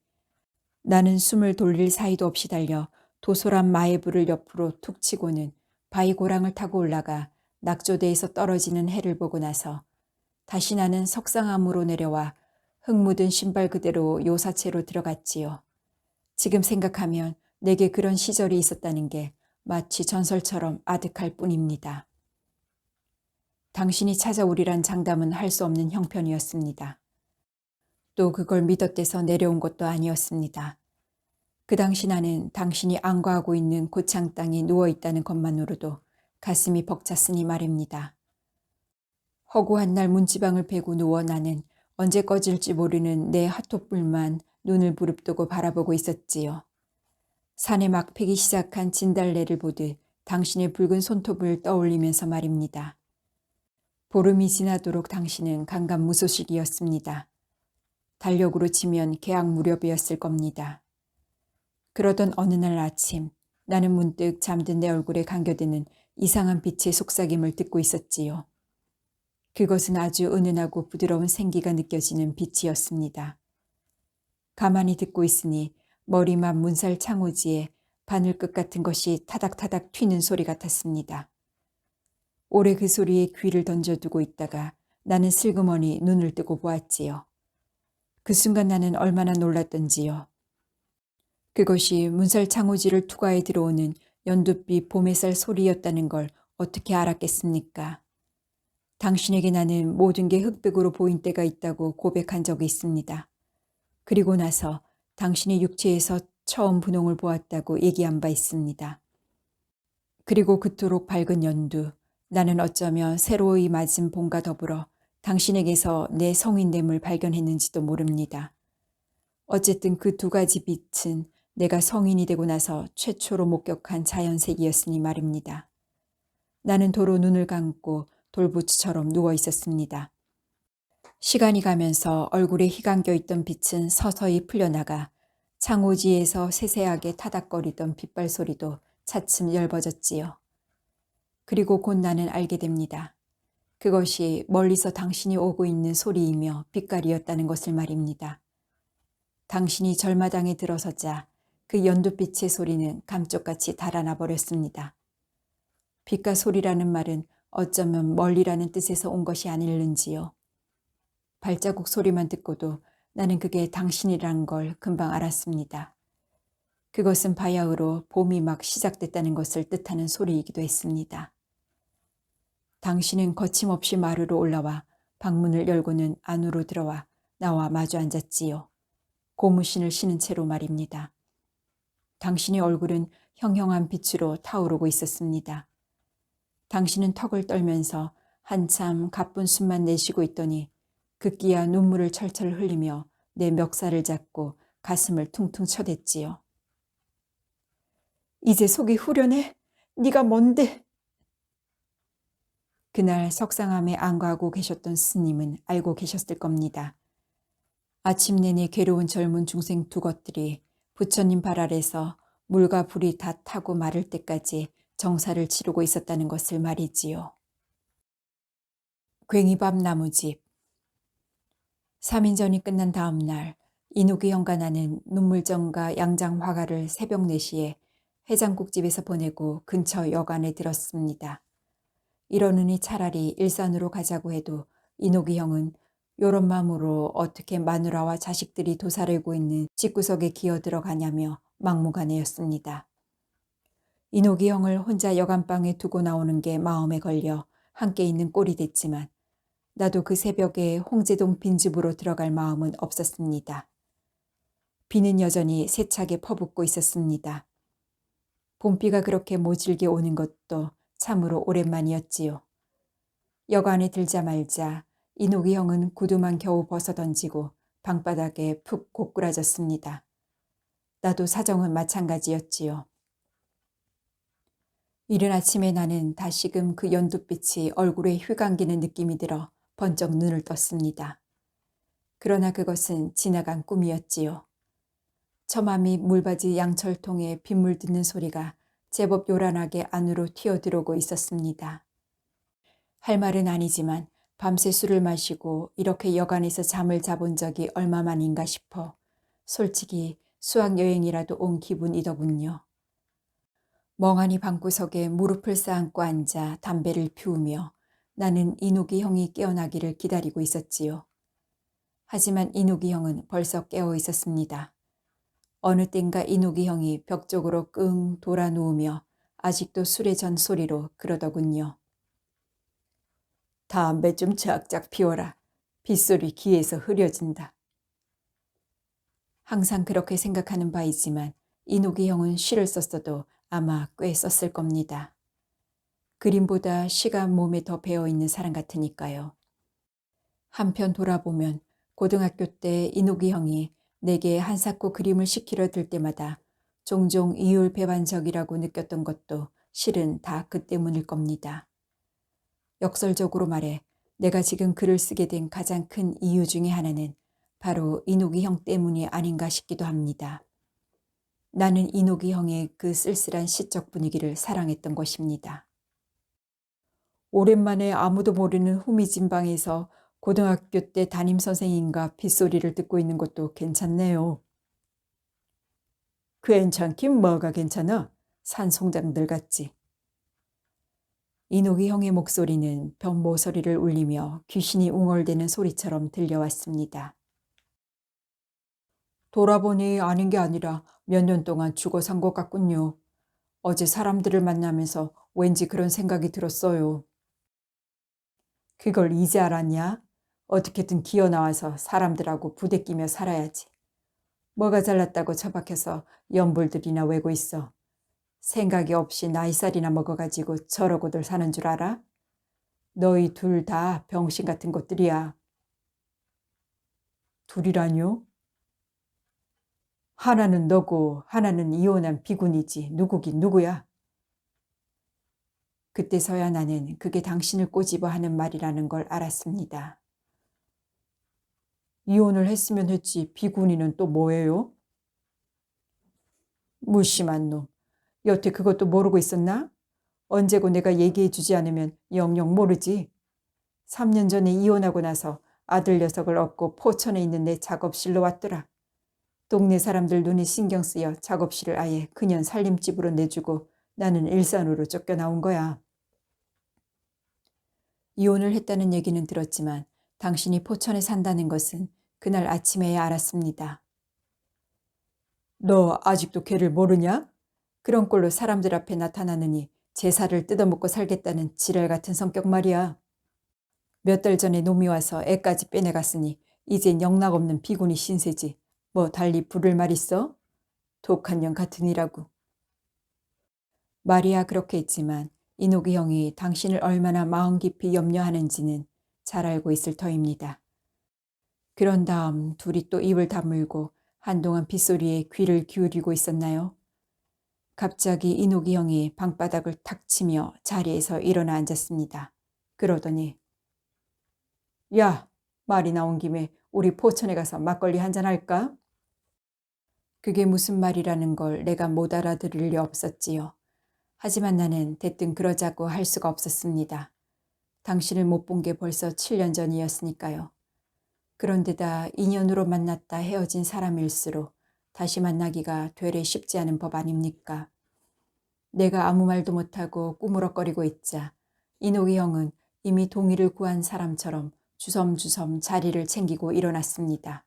나는 숨을 돌릴 사이도 없이 달려 도소란 마애불을 옆으로 툭 치고는 바위고랑을 타고 올라가 낙조대에서 떨어지는 해를 보고 나서 다시 나는 석상암으로 내려와 흙 묻은 신발 그대로 요사체로 들어갔지요. 지금 생각하면 내게 그런 시절이 있었다는 게 마치 전설처럼 아득할 뿐입니다. 당신이 찾아오리란 장담은 할 수 없는 형편이었습니다. 또 그걸 믿어대서 내려온 것도 아니었습니다. 그 당시 나는 당신이 안과하고 있는 고창 땅에 누워있다는 것만으로도 가슴이 벅찼으니 말입니다. 허구한 날 문지방을 베고 누워 나는 언제 꺼질지 모르는 내 핫토불만 눈을 부릅뜨고 바라보고 있었지요. 산에 막 피기 시작한 진달래를 보듯 당신의 붉은 손톱을 떠올리면서 말입니다. 보름이 지나도록 당신은 강간무소식이었습니다. 달력으로 치면 개학 무렵이었을 겁니다. 그러던 어느 날 아침 나는 문득 잠든 내 얼굴에 감겨드는 이상한 빛의 속삭임을 듣고 있었지요. 그것은 아주 은은하고 부드러운 생기가 느껴지는 빛이었습니다. 가만히 듣고 있으니 머리맡 문살 창호지에 바늘끝 같은 것이 타닥타닥 튀는 소리 같았습니다. 오래 그 소리에 귀를 던져두고 있다가 나는 슬그머니 눈을 뜨고 보았지요. 그 순간 나는 얼마나 놀랐던지요. 그것이 문살 창호지를 투과해 들어오는 연두빛 봄햇살 소리였다는 걸 어떻게 알았겠습니까? 당신에게 나는 모든 게 흑백으로 보인 때가 있다고 고백한 적이 있습니다. 그리고 나서 당신이 육체에서 처음 분홍을 보았다고 얘기한 바 있습니다. 그리고 그토록 밝은 연두, 나는 어쩌면 새로이 맞은 봄과 더불어 당신에게서 내 성인됨을 발견했는지도 모릅니다. 어쨌든 그 두 가지 빛은 내가 성인이 되고 나서 최초로 목격한 자연색이었으니 말입니다. 나는 도로 눈을 감고 돌부처럼 누워 있었습니다. 시간이 가면서 얼굴에 희감겨 있던 빛은 서서히 풀려나가 창호지에서 세세하게 타닥거리던 빗발 소리도 차츰 엷어졌지요. 그리고 곧 나는 알게 됩니다. 그것이 멀리서 당신이 오고 있는 소리이며 빛깔이었다는 것을 말입니다. 당신이 절마당에 들어서자 그 연두빛의 소리는 감쪽같이 달아나 버렸습니다. 빛과 소리라는 말은 어쩌면 멀리라는 뜻에서 온 것이 아닐는지요. 발자국 소리만 듣고도 나는 그게 당신이란 걸 금방 알았습니다. 그것은 바야흐로 봄이 막 시작됐다는 것을 뜻하는 소리이기도 했습니다. 당신은 거침없이 마루로 올라와 방문을 열고는 안으로 들어와 나와 마주 앉았지요. 고무신을 신은 채로 말입니다. 당신의 얼굴은 형형한 빛으로 타오르고 있었습니다. 당신은 턱을 떨면서 한참 가쁜 숨만 내쉬고 있더니 급기야 눈물을 철철 흘리며 내 멱살을 잡고 가슴을 퉁퉁 쳐댔지요. 이제 속이 후련해? 네가 뭔데? 그날 석상암에 안가하고 계셨던 스님은 알고 계셨을 겁니다. 아침 내내 괴로운 젊은 중생 두 것들이 부처님 발 아래서 물과 불이 다 타고 마를 때까지 정사를 치르고 있었다는 것을 말이지요. 괭이밥 나무집. 3인전이 끝난 다음 날 이누기 형과 나는 눈물정과 양장 화가를 새벽 4시에 해장국집에서 보내고 근처 여관에 들었습니다. 이러느니 차라리 일산으로 가자고 해도 이누기 형은 요런 마음으로 어떻게 마누라와 자식들이 도사리고 있는 집구석에 기어 들어가냐며 막무가내였습니다. 이누기 형을 혼자 여간방에 두고 나오는 게 마음에 걸려 함께 있는 꼴이 됐지만 나도 그 새벽에 홍제동 빈집으로 들어갈 마음은 없었습니다. 비는 여전히 세차게 퍼붓고 있었습니다. 봄비가 그렇게 모질게 오는 것도 참으로 오랜만이었지요. 여관에 들자마자 이누기 형은 구두만 겨우 벗어던지고 방바닥에 푹 고꾸라졌습니다. 나도 사정은 마찬가지였지요. 이른 아침에 나는 다시금 그 연두빛이 얼굴에 휘감기는 느낌이 들어 번쩍 눈을 떴습니다. 그러나 그것은 지나간 꿈이었지요. 처마미 물바지 양철통에 빗물 듣는 소리가 제법 요란하게 안으로 튀어들어오고 있었습니다. 할 말은 아니지만 밤새 술을 마시고 이렇게 여간에서 잠을 자본 적이 얼마만인가 싶어 솔직히 수학여행이라도 온 기분이더군요. 멍하니 방구석에 무릎을 쌓고 앉아 담배를 피우며 나는 이누기 형이 깨어나기를 기다리고 있었지요. 하지만 이누기 형은 벌써 깨어 있었습니다. 어느 땐가 이누기 형이 벽 쪽으로 끙 돌아 누우며 아직도 술의 전소리로 그러더군요. 담배 좀 쫙쫙 피워라. 빗소리 귀에서 흐려진다. 항상 그렇게 생각하는 바이지만 이누기 형은 시를 썼어도 아마 꽤 썼을 겁니다. 그림보다 시가 몸에 더 배어있는 사람 같으니까요. 한편 돌아보면 고등학교 때 이누기 형이 내게 한사코 그림을 시키려 들 때마다 종종 이율배반적이라고 느꼈던 것도 실은 다 그 때문일 겁니다. 역설적으로 말해 내가 지금 글을 쓰게 된 가장 큰 이유 중에 하나는 바로 이누기 형 때문이 아닌가 싶기도 합니다. 나는 이누기 형의 그 쓸쓸한 시적 분위기를 사랑했던 것입니다. 오랜만에 아무도 모르는 후미진 방에서 고등학교 때 담임선생님과 빗소리를 듣고 있는 것도 괜찮네요. 괜찮긴 뭐가 괜찮아? 산송장들 같지. 이누기 형의 목소리는 변모소리를 울리며 귀신이 웅얼대는 소리처럼 들려왔습니다. 돌아보니 아닌 게 아니라 몇 년 동안 죽어 산 것 같군요. 어제 사람들을 만나면서 왠지 그런 생각이 들었어요. 그걸 이제 알았냐? 어떻게든 기어 나와서 사람들하고 부대끼며 살아야지. 뭐가 잘났다고 처박혀서 연불들이나 외고 있어. 생각이 없이 나이살이나 먹어가지고 저러고들 사는 줄 알아? 너희 둘 다 병신 같은 것들이야. 둘이라뇨? 하나는 너고 하나는 이혼한 비군이지. 누구긴 누구야? 그때서야 나는 그게 당신을 꼬집어 하는 말이라는 걸 알았습니다. 이혼을 했으면 했지 비군이는 또 뭐예요? 무심한 놈. 여태 그것도 모르고 있었나? 언제고 내가 얘기해 주지 않으면 영영 모르지. 3년 전에 이혼하고 나서 아들 녀석을 얻고 포천에 있는 내 작업실로 왔더라. 동네 사람들 눈이 신경 쓰여 작업실을 아예 그년 살림집으로 내주고 나는 일산으로 쫓겨나온 거야. 이혼을 했다는 얘기는 들었지만 당신이 포천에 산다는 것은 그날 아침에야 알았습니다. 너 아직도 걔를 모르냐? 그런 꼴로 사람들 앞에 나타나느니 제사를 뜯어먹고 살겠다는 지랄 같은 성격 말이야. 몇 달 전에 놈이 와서 애까지 빼내갔으니 이젠 영락없는 비군이 신세지. 뭐 달리 부를 말 있어? 독한 년 같으니라고. 말이야 그렇게 했지만 이노기 형이 당신을 얼마나 마음 깊이 염려하는지는 잘 알고 있을 터입니다. 그런 다음 둘이 또 입을 다물고 한동안 빗소리에 귀를 기울이고 있었나요? 갑자기 이노기 형이 방바닥을 탁 치며 자리에서 일어나 앉았습니다. 그러더니 야, 말이 나온 김에 우리 포천에 가서 막걸리 한잔 할까? 그게 무슨 말이라는 걸 내가 못 알아들을 리 없었지요. 하지만 나는 대뜸 그러자고 할 수가 없었습니다. 당신을 못 본 게 벌써 7년 전이었으니까요. 그런데다 인연으로 만났다 헤어진 사람일수록 다시 만나기가 되레 쉽지 않은 법 아닙니까? 내가 아무 말도 못하고 꾸물럭거리고 있자 이노기 형은 이미 동의를 구한 사람처럼 주섬주섬 자리를 챙기고 일어났습니다.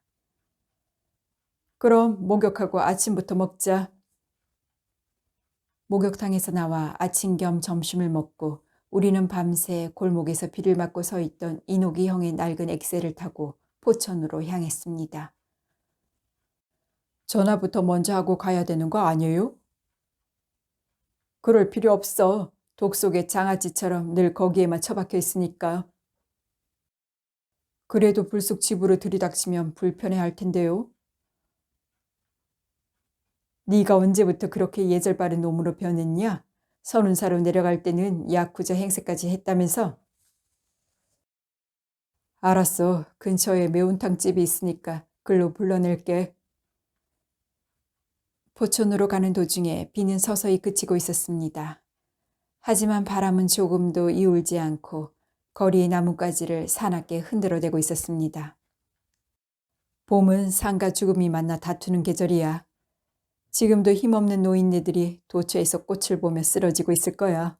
그럼 목욕하고 아침부터 먹자. 목욕탕에서 나와 아침 겸 점심을 먹고 우리는 밤새 골목에서 비를 맞고 서 있던 이노기 형의 낡은 엑셀을 타고 포천으로 향했습니다. 전화부터 먼저 하고 가야 되는 거 아니에요? 그럴 필요 없어. 독 속의 장아찌처럼 늘 거기에만 처박혀 있으니까. 그래도 불쑥 집으로 들이닥치면 불편해할 텐데요. 네가 언제부터 그렇게 예절 바른 놈으로 변했냐? 30살로 내려갈 때는 야쿠자 행세까지 했다면서? 알았어. 근처에 매운탕집이 있으니까 글로 불러낼게. 포천으로 가는 도중에 비는 서서히 그치고 있었습니다. 하지만 바람은 조금도 이울지 않고 거리의 나뭇가지를 사납게 흔들어대고 있었습니다. 봄은 산과 죽음이 만나 다투는 계절이야. 지금도 힘없는 노인네들이 도처에서 꽃을 보며 쓰러지고 있을 거야.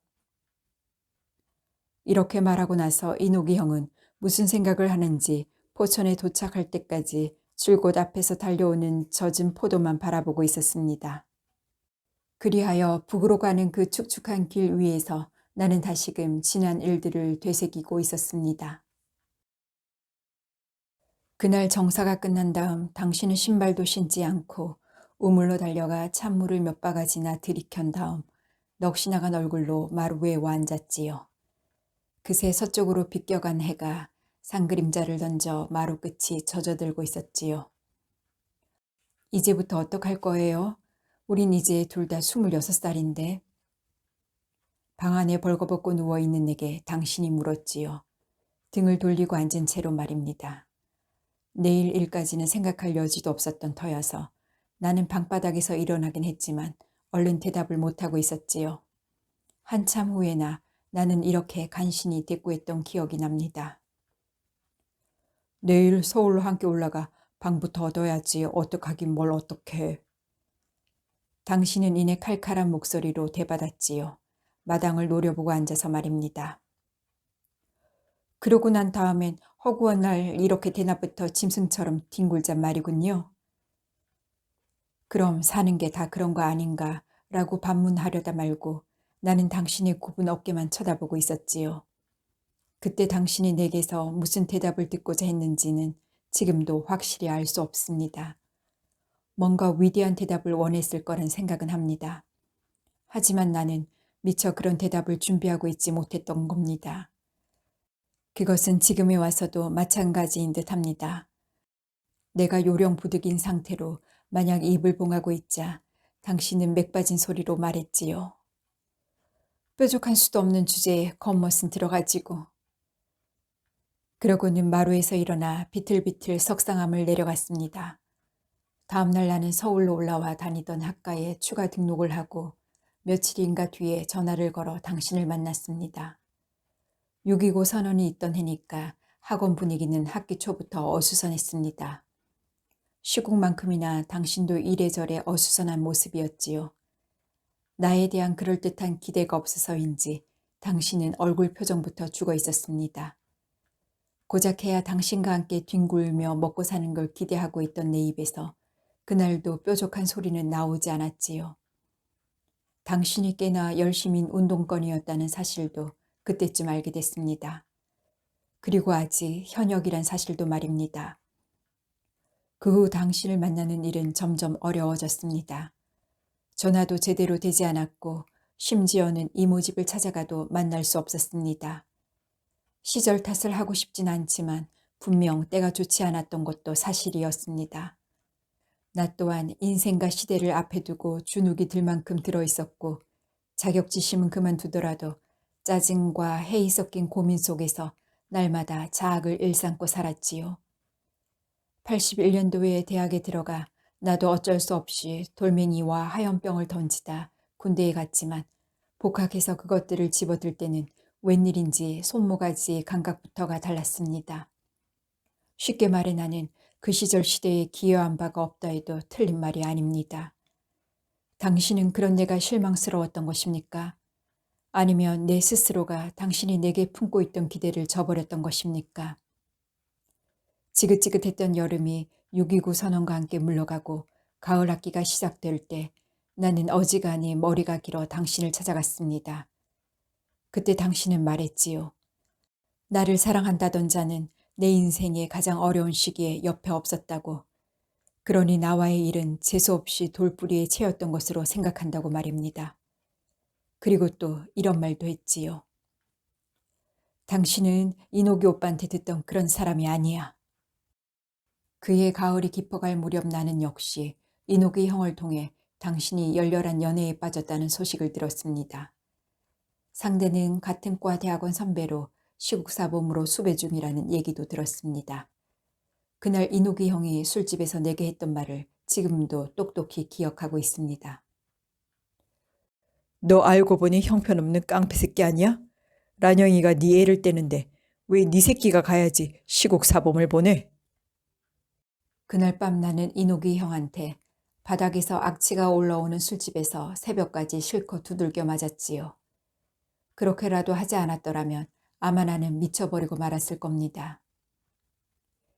이렇게 말하고 나서 이노기 형은 무슨 생각을 하는지 포천에 도착할 때까지 줄곧 앞에서 달려오는 젖은 포도만 바라보고 있었습니다. 그리하여 북으로 가는 그 축축한 길 위에서 나는 다시금 지난 일들을 되새기고 있었습니다. 그날 정사가 끝난 다음 당신은 신발도 신지 않고 우물로 달려가 찬물을 몇 바가지나 들이켠 다음 넋이 나간 얼굴로 마루 위에 와 앉았지요. 그새 서쪽으로 비껴간 해가 산그림자를 던져 마루 끝이 젖어들고 있었지요. 이제부터 어떡할 거예요? 우린 이제 둘 다 26살인데. 방 안에 벌거벗고 누워있는 내게 당신이 물었지요. 등을 돌리고 앉은 채로 말입니다. 내일 일까지는 생각할 여지도 없었던 터여서 나는 방바닥에서 일어나긴 했지만 얼른 대답을 못하고 있었지요. 한참 후에나 나는 이렇게 간신히 대꾸했던 기억이 납니다. 내일 서울로 함께 올라가 방부터 얻어야지 어떡하긴 뭘 어떡해. 당신은 이내 칼칼한 목소리로 대받았지요. 마당을 노려보고 앉아서 말입니다. 그러고 난 다음엔 허구한 날 이렇게 대낮부터 짐승처럼 뒹굴잔 말이군요. 그럼 사는 게 다 그런 거 아닌가 라고 반문하려다 말고 나는 당신의 굽은 어깨만 쳐다보고 있었지요. 그때 당신이 내게서 무슨 대답을 듣고자 했는지는 지금도 확실히 알 수 없습니다. 뭔가 위대한 대답을 원했을 거란 생각은 합니다. 하지만 나는 미처 그런 대답을 준비하고 있지 못했던 겁니다. 그것은 지금에 와서도 마찬가지인 듯 합니다. 내가 요령부득인 상태로 마냥 입을 봉하고 있자 당신은 맥 빠진 소리로 말했지요. 뾰족한 수도 없는 주제에 겉멋은 들어가지고. 그러고는 마루에서 일어나 비틀비틀 석상암을 내려갔습니다. 다음날 나는 서울로 올라와 다니던 학과에 추가 등록을 하고 며칠인가 뒤에 전화를 걸어 당신을 만났습니다. 6.25 선언이 있던 해니까 학원 분위기는 학기 초부터 어수선했습니다. 시국만큼이나 당신도 이래저래 어수선한 모습이었지요. 나에 대한 그럴듯한 기대가 없어서인지 당신은 얼굴 표정부터 죽어 있었습니다. 고작 해야 당신과 함께 뒹굴며 먹고 사는 걸 기대하고 있던 내 입에서 그날도 뾰족한 소리는 나오지 않았지요. 당신이 꽤나 열심인 운동권이었다는 사실도 그때쯤 알게 됐습니다. 그리고 아직 현역이란 사실도 말입니다. 그 후 당신을 만나는 일은 점점 어려워졌습니다. 전화도 제대로 되지 않았고 심지어는 이모집을 찾아가도 만날 수 없었습니다. 시절 탓을 하고 싶진 않지만 분명 때가 좋지 않았던 것도 사실이었습니다. 나 또한 인생과 시대를 앞에 두고 주눅이 들 만큼 들어있었고 자격지심은 그만두더라도 짜증과 해이 섞인 고민 속에서 날마다 자학을 일삼고 살았지요. 81년도에 대학에 들어가 나도 어쩔 수 없이 돌멩이와 하염병을 던지다 군대에 갔지만 복학해서 그것들을 집어들 때는 웬일인지 손모가지의 감각부터가 달랐습니다. 쉽게 말해 나는 그 시절 시대에 기여한 바가 없다 해도 틀린 말이 아닙니다. 당신은 그런 내가 실망스러웠던 것입니까? 아니면 내 스스로가 당신이 내게 품고 있던 기대를 저버렸던 것입니까? 지긋지긋했던 여름이 6.29 선언과 함께 물러가고 가을 학기가 시작될 때 나는 어지간히 머리가 길어 당신을 찾아갔습니다. 그때 당신은 말했지요. 나를 사랑한다던 자는 내 인생의 가장 어려운 시기에 옆에 없었다고. 그러니 나와의 일은 재수없이 돌뿌리에 채였던 것으로 생각한다고 말입니다. 그리고 또 이런 말도 했지요. 당신은 이노기 오빠한테 듣던 그런 사람이 아니야. 그해 가을이 깊어갈 무렵 나는 역시 이노기 형을 통해 당신이 열렬한 연애에 빠졌다는 소식을 들었습니다. 상대는 같은 과 대학원 선배로 시국사범으로 수배 중이라는 얘기도 들었습니다. 그날 이노기 형이 술집에서 내게 했던 말을 지금도 똑똑히 기억하고 있습니다. 너 알고 보니 형편없는 깡패 새끼 아니야? 란영이가 네 애를 떼는데 왜 네 새끼가 가야지 시국사범을 보내? 그날 밤 나는 이노기 형한테 바닥에서 악취가 올라오는 술집에서 새벽까지 실컷 두들겨 맞았지요. 그렇게라도 하지 않았더라면 아마 나는 미쳐버리고 말았을 겁니다.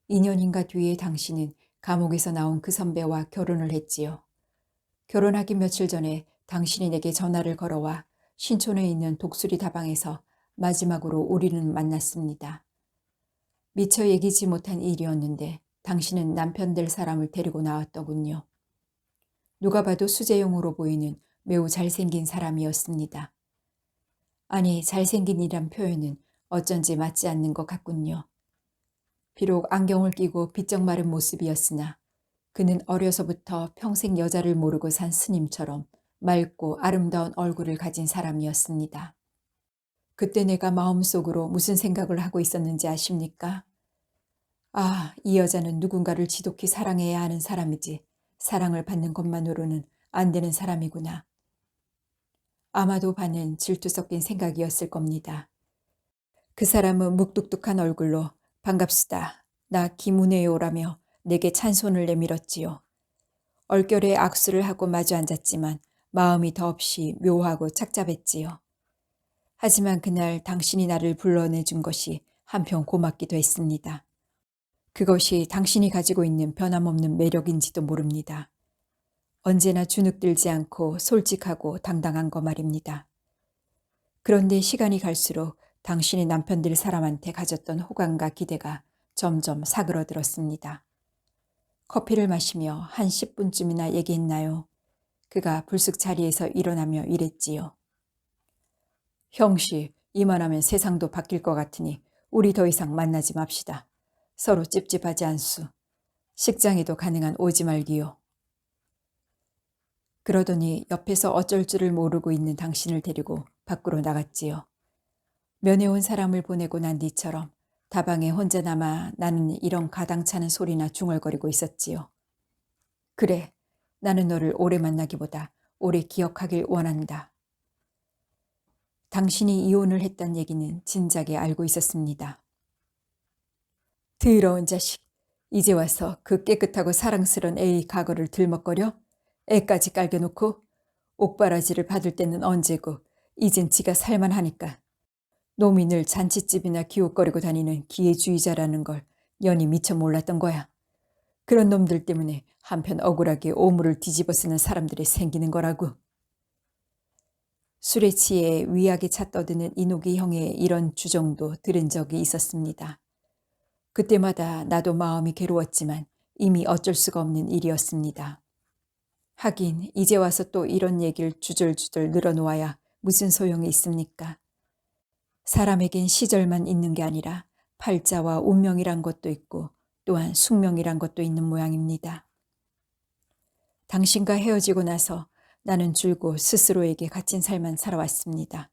2년인가 뒤에 당신은 감옥에서 나온 그 선배와 결혼을 했지요. 결혼하기 며칠 전에 당신이 내게 전화를 걸어와 신촌에 있는 독수리 다방에서 마지막으로 우리는 만났습니다. 미처 얘기지 못한 일이었는데 당신은 남편 될 사람을 데리고 나왔더군요. 누가 봐도 수재용으로 보이는 매우 잘생긴 사람이었습니다. 아니, 잘생긴이란 표현은 어쩐지 맞지 않는 것 같군요. 비록 안경을 끼고 비쩍 마른 모습이었으나 그는 어려서부터 평생 여자를 모르고 산 스님처럼 맑고 아름다운 얼굴을 가진 사람이었습니다. 그때 내가 마음속으로 무슨 생각을 하고 있었는지 아십니까? 아, 이 여자는 누군가를 지독히 사랑해야 하는 사람이지 사랑을 받는 것만으로는 안 되는 사람이구나. 아마도 반은 질투 섞인 생각이었을 겁니다. 그 사람은 묵뚝뚝한 얼굴로 반갑수다. 나 김은혜요라며 내게 찬손을 내밀었지요. 얼결에 악수를 하고 마주 앉았지만 마음이 더없이 묘하고 착잡했지요. 하지만 그날 당신이 나를 불러내준 것이 한편 고맙기도 했습니다. 그것이 당신이 가지고 있는 변함없는 매력인지도 모릅니다. 언제나 주눅들지 않고 솔직하고 당당한 거 말입니다. 그런데 시간이 갈수록 당신이 남편 될 사람한테 가졌던 호감과 기대가 점점 사그러들었습니다. 커피를 마시며 한 10분쯤이나 얘기했나요? 그가 불쑥 자리에서 일어나며 이랬지요. 형씨, 이만하면 세상도 바뀔 것 같으니 우리 더 이상 만나지 맙시다. 서로 찝찝하지 않수. 식장에도 가능한 오지 말기요. 그러더니 옆에서 어쩔 줄을 모르고 있는 당신을 데리고 밖으로 나갔지요. 면회 온 사람을 보내고 난 뒤처럼 다방에 혼자 남아 나는 이런 가당찮은 소리나 중얼거리고 있었지요. 그래, 나는 너를 오래 만나기보다 오래 기억하길 원한다. 당신이 이혼을 했단 얘기는 진작에 알고 있었습니다. 더러운 자식, 이제 와서 그 깨끗하고 사랑스런 애의 과거를 들먹거려? 애까지 깔겨놓고 옥바라지를 받을 때는 언제고 이젠 지가 살만하니까. 놈이 늘 잔치집이나 기웃거리고 다니는 기회주의자라는 걸 연히 미처 몰랐던 거야. 그런 놈들 때문에 한편 억울하게 오물을 뒤집어 쓰는 사람들이 생기는 거라고. 술에 취해 위하게 차 떠드는 이노기 형의 이런 주정도 들은 적이 있었습니다. 그때마다 나도 마음이 괴로웠지만 이미 어쩔 수가 없는 일이었습니다. 하긴 이제 와서 또 이런 얘기를 주절주절 늘어놓아야 무슨 소용이 있습니까? 사람에겐 시절만 있는 게 아니라 팔자와 운명이란 것도 있고 또한 숙명이란 것도 있는 모양입니다. 당신과 헤어지고 나서 나는 줄곧 스스로에게 갇힌 삶만 살아왔습니다.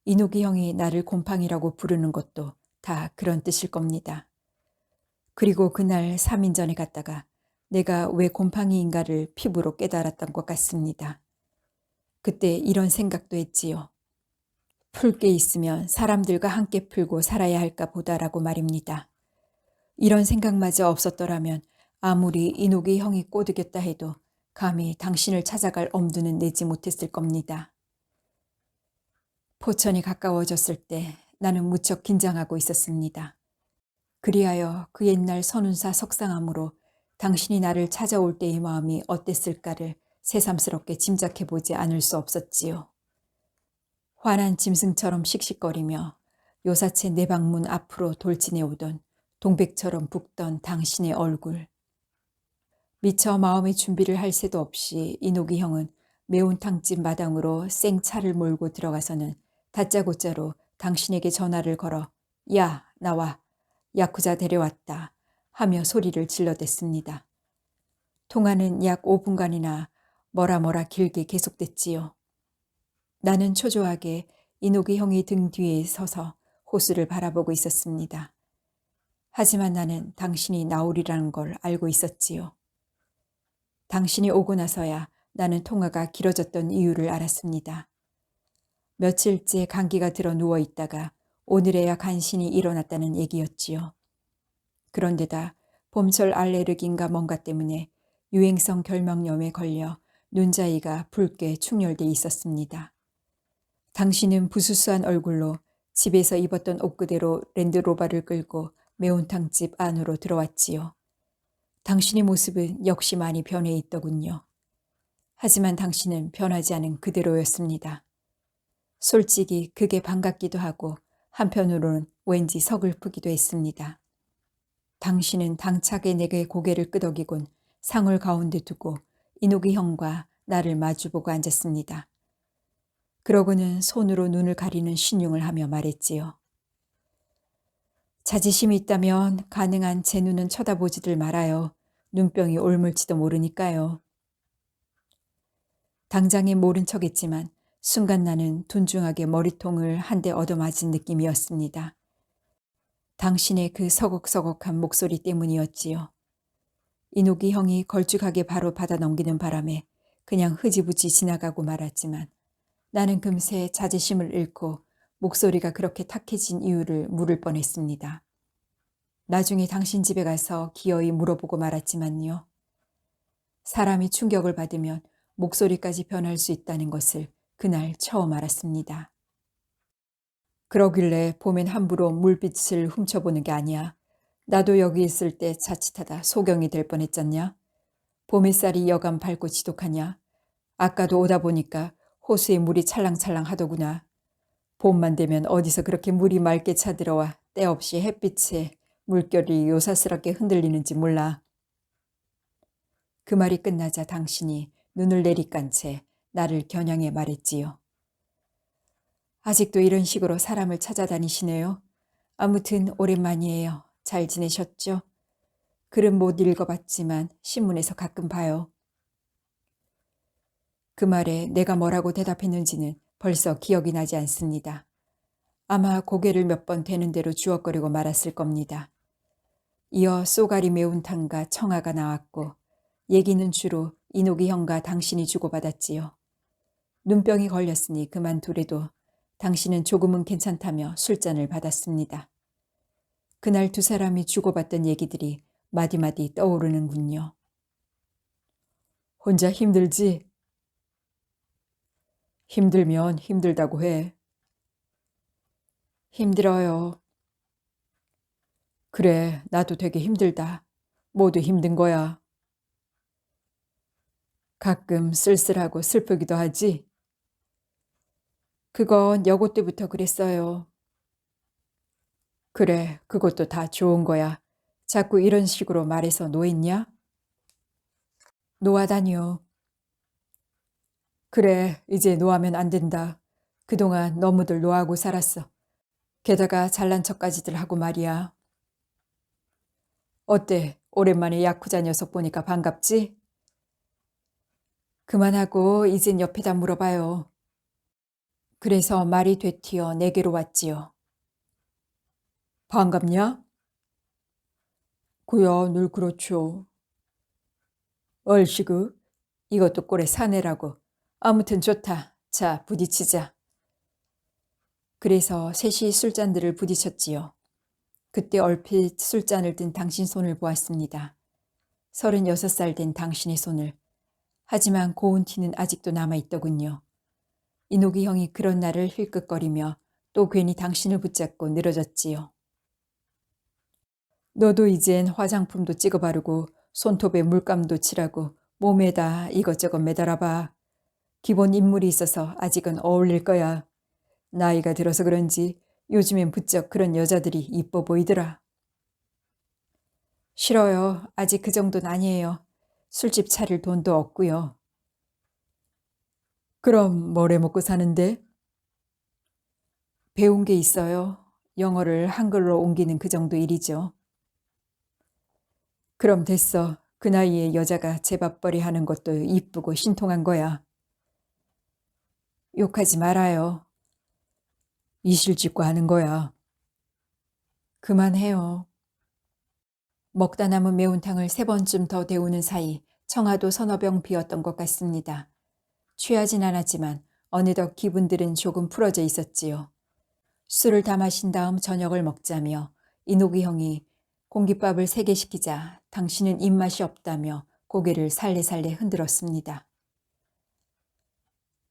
이노기 형이 나를 곰팡이라고 부르는 것도 다 그런 뜻일 겁니다. 그리고 그날 3인전에 갔다가 내가 왜 곰팡이인가를 피부로 깨달았던 것 같습니다. 그때 이런 생각도 했지요. 풀 게 있으면 사람들과 함께 풀고 살아야 할까 보다라고 말입니다. 이런 생각마저 없었더라면 아무리 이노기 형이 꼬드겼다 해도 감히 당신을 찾아갈 엄두는 내지 못했을 겁니다. 포천이 가까워졌을 때 나는 무척 긴장하고 있었습니다. 그리하여 그 옛날 선운사 석상암으로 당신이 나를 찾아올 때의 마음이 어땠을까를 새삼스럽게 짐작해보지 않을 수 없었지요. 환한 짐승처럼 씩씩거리며 요사체 내 방문 앞으로 돌진해오던 동백처럼 붓던 당신의 얼굴. 미처 마음의 준비를 할 새도 없이 이노기 형은 매운탕집 마당으로 생차를 몰고 들어가서는 다짜고짜로 당신에게 전화를 걸어 야, 나와. 야쿠자 데려왔다. 하며 소리를 질러댔습니다. 통화는 약 5분간이나 뭐라 길게 계속됐지요. 나는 초조하게 이노기 형의 등 뒤에 서서 호수를 바라보고 있었습니다. 하지만 나는 당신이 나오리라는 걸 알고 있었지요. 당신이 오고 나서야 나는 통화가 길어졌던 이유를 알았습니다. 며칠째 감기가 들어 누워 있다가 오늘에야 간신히 일어났다는 얘기였지요. 그런데다 봄철 알레르기인가 뭔가 때문에 유행성 결막염에 걸려 눈자위가 붉게 충혈돼 있었습니다. 당신은 부수수한 얼굴로 집에서 입었던 옷 그대로 랜드로버를 끌고 매운탕집 안으로 들어왔지요. 당신의 모습은 역시 많이 변해 있더군요. 하지만 당신은 변하지 않은 그대로였습니다. 솔직히 그게 반갑기도 하고 한편으로는 왠지 서글프기도 했습니다. 당신은 당차게 내게 고개를 끄덕이곤 상을 가운데 두고 이노기 형과 나를 마주보고 앉았습니다. 그러고는 손으로 눈을 가리는 신용을 하며 말했지요. 자지심이 있다면 가능한 제 눈은 쳐다보지들 말아요. 눈병이 옮을지도 모르니까요. 당장에 모른 척했지만 순간 나는 둔중하게 머리통을 한 대 얻어맞은 느낌이었습니다. 당신의 그 서걱서걱한 목소리 때문이었지요. 이노기 형이 걸쭉하게 바로 받아 넘기는 바람에 그냥 흐지부지 지나가고 말았지만 나는 금세 자제심을 잃고 목소리가 그렇게 탁해진 이유를 물을 뻔했습니다. 나중에 당신 집에 가서 기어이 물어보고 말았지만요. 사람이 충격을 받으면 목소리까지 변할 수 있다는 것을 그날 처음 알았습니다. 그러길래 봄엔 함부로 물빛을 훔쳐보는 게 아니야. 나도 여기 있을 때 자칫하다 소경이 될 뻔했잖냐. 봄 햇살이 여간 밝고 지독하냐. 아까도 오다 보니까 호수에 물이 찰랑찰랑 하더구나. 봄만 되면 어디서 그렇게 물이 맑게 차들어와 때없이 햇빛에 물결이 요사스럽게 흔들리는지 몰라. 그 말이 끝나자 당신이 눈을 내리깐 채 나를 겨냥해 말했지요. 아직도 이런 식으로 사람을 찾아다니시네요. 아무튼 오랜만이에요. 잘 지내셨죠? 글은 못 읽어봤지만 신문에서 가끔 봐요. 그 말에 내가 뭐라고 대답했는지는 벌써 기억이 나지 않습니다. 아마 고개를 몇 번 되는 대로 주걱거리고 말았을 겁니다. 이어 쏘가리 매운탕과 청아가 나왔고 얘기는 주로 이노기 형과 당신이 주고받았지요. 눈병이 걸렸으니 그만두래도 당신은 조금은 괜찮다며 술잔을 받았습니다. 그날 두 사람이 주고받던 얘기들이 마디마디 떠오르는군요. 혼자 힘들지? 힘들면 힘들다고 해. 힘들어요. 그래, 나도 되게 힘들다. 모두 힘든 거야. 가끔 쓸쓸하고 슬프기도 하지? 그건 여고 때부터 그랬어요. 그래, 그것도 다 좋은 거야. 자꾸 이런 식으로 말해서 노했냐? 노하다니요. 그래, 이제 노하면 안 된다. 그동안 너무들 노하고 살았어. 게다가 잘난 척까지들 하고 말이야. 어때? 오랜만에 야쿠자 녀석 보니까 반갑지? 그만하고 이젠 옆에다 물어봐요. 그래서 말이 되튀어 내게로 왔지요. 반갑냐? 그야 늘 그렇죠. 얼씨구, 이것도 꼴에 사내라고. 아무튼 좋다. 자, 부딪히자. 그래서 셋이 술잔들을 부딪혔지요. 그때 얼핏 술잔을 든 당신 손을 보았습니다. 36살 된 당신의 손을. 하지만 고운 티는 아직도 남아있더군요. 이노기 형이 그런 날을 힐끗거리며 또 괜히 당신을 붙잡고 늘어졌지요. 너도 이젠 화장품도 찍어 바르고 손톱에 물감도 칠하고 몸에다 이것저것 매달아봐. 기본 인물이 있어서 아직은 어울릴 거야. 나이가 들어서 그런지 요즘엔 부쩍 그런 여자들이 이뻐 보이더라. 싫어요. 아직 그 정도는 아니에요. 술집 차릴 돈도 없고요. 그럼 뭘 해먹고 사는데? 배운 게 있어요. 영어를 한글로 옮기는 그 정도 일이죠. 그럼 됐어. 그 나이에 여자가 제밥벌이 하는 것도 이쁘고 신통한 거야. 욕하지 말아요. 이실직고 하는 거야. 그만해요. 먹다 남은 매운탕을 3번쯤 더 데우는 사이 청아도 서너 병 비었던 것 같습니다. 취하진 않았지만 어느덧 기분들은 조금 풀어져 있었지요. 술을 다 마신 다음 저녁을 먹자며 이노기 형이 공깃밥을 3개 시키자 당신은 입맛이 없다며 고개를 살레살레 흔들었습니다.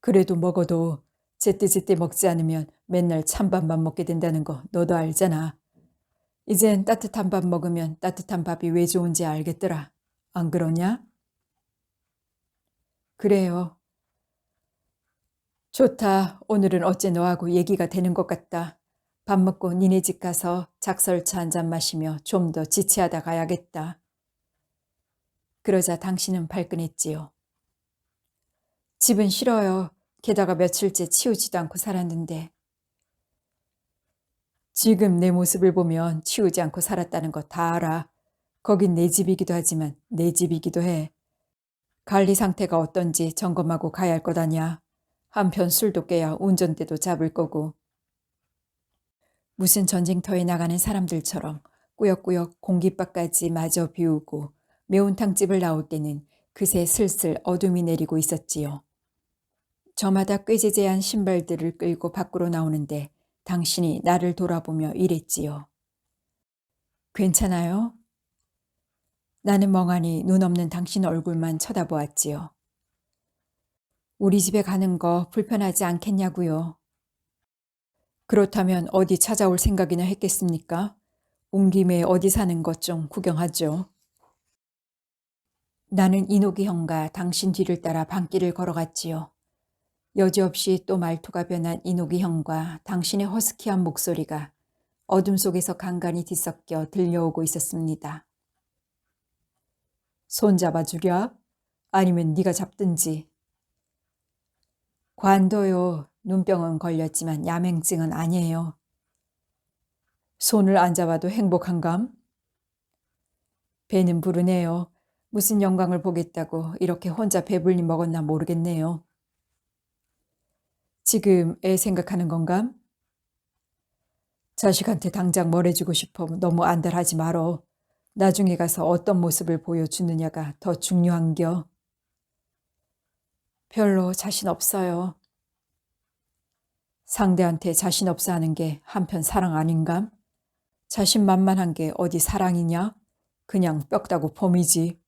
그래도 먹어도 제때제때 먹지 않으면 맨날 찬밥만 먹게 된다는 거 너도 알잖아. 이젠 따뜻한 밥 먹으면 따뜻한 밥이 왜 좋은지 알겠더라. 안 그러냐? 그래요. 좋다. 오늘은 어째 너하고 얘기가 되는 것 같다. 밥 먹고 니네 집 가서 작설차 한잔 마시며 좀 더 지체하다 가야겠다. 그러자 당신은 발끈했지요. 집은 싫어요. 게다가 며칠째 치우지도 않고 살았는데. 지금 내 모습을 보면 치우지 않고 살았다는 거 다 알아. 거긴 내 집이기도 하지만 내 집이기도 해. 관리 상태가 어떤지 점검하고 가야 할 것 아냐. 한편 술도 깨야 운전대도 잡을 거고. 무슨 전쟁터에 나가는 사람들처럼 꾸역꾸역 공깃밥까지 마저 비우고 매운탕집을 나올 때는 그새 슬슬 어둠이 내리고 있었지요. 저마다 꾀지재한 신발들을 끌고 밖으로 나오는데 당신이 나를 돌아보며 이랬지요. 괜찮아요? 나는 멍하니 눈 없는 당신 얼굴만 쳐다보았지요. 우리 집에 가는 거 불편하지 않겠냐고요. 그렇다면 어디 찾아올 생각이나 했겠습니까? 온 김에 어디 사는 것 좀 구경하죠. 나는 이노기 형과 당신 뒤를 따라 방길을 걸어갔지요. 여지없이 또 말투가 변한 이노기 형과 당신의 허스키한 목소리가 어둠 속에서 간간히 뒤섞여 들려오고 있었습니다. 손 잡아주랴? 아니면 네가 잡든지. 관둬요. 눈병은 걸렸지만 야맹증은 아니에요. 손을 안 잡아도 행복한감? 배는 부르네요. 무슨 영광을 보겠다고 이렇게 혼자 배불리 먹었나 모르겠네요. 지금 애 생각하는 건감? 자식한테 당장 뭘 해주고 싶어 너무 안달하지 말어. 나중에 가서 어떤 모습을 보여주느냐가 더 중요한겨. 별로 자신 없어요. 상대한테 자신 없어 하는 게 한편 사랑 아닌감? 자신만만한 게 어디 사랑이냐? 그냥 뼈다구 폼이지.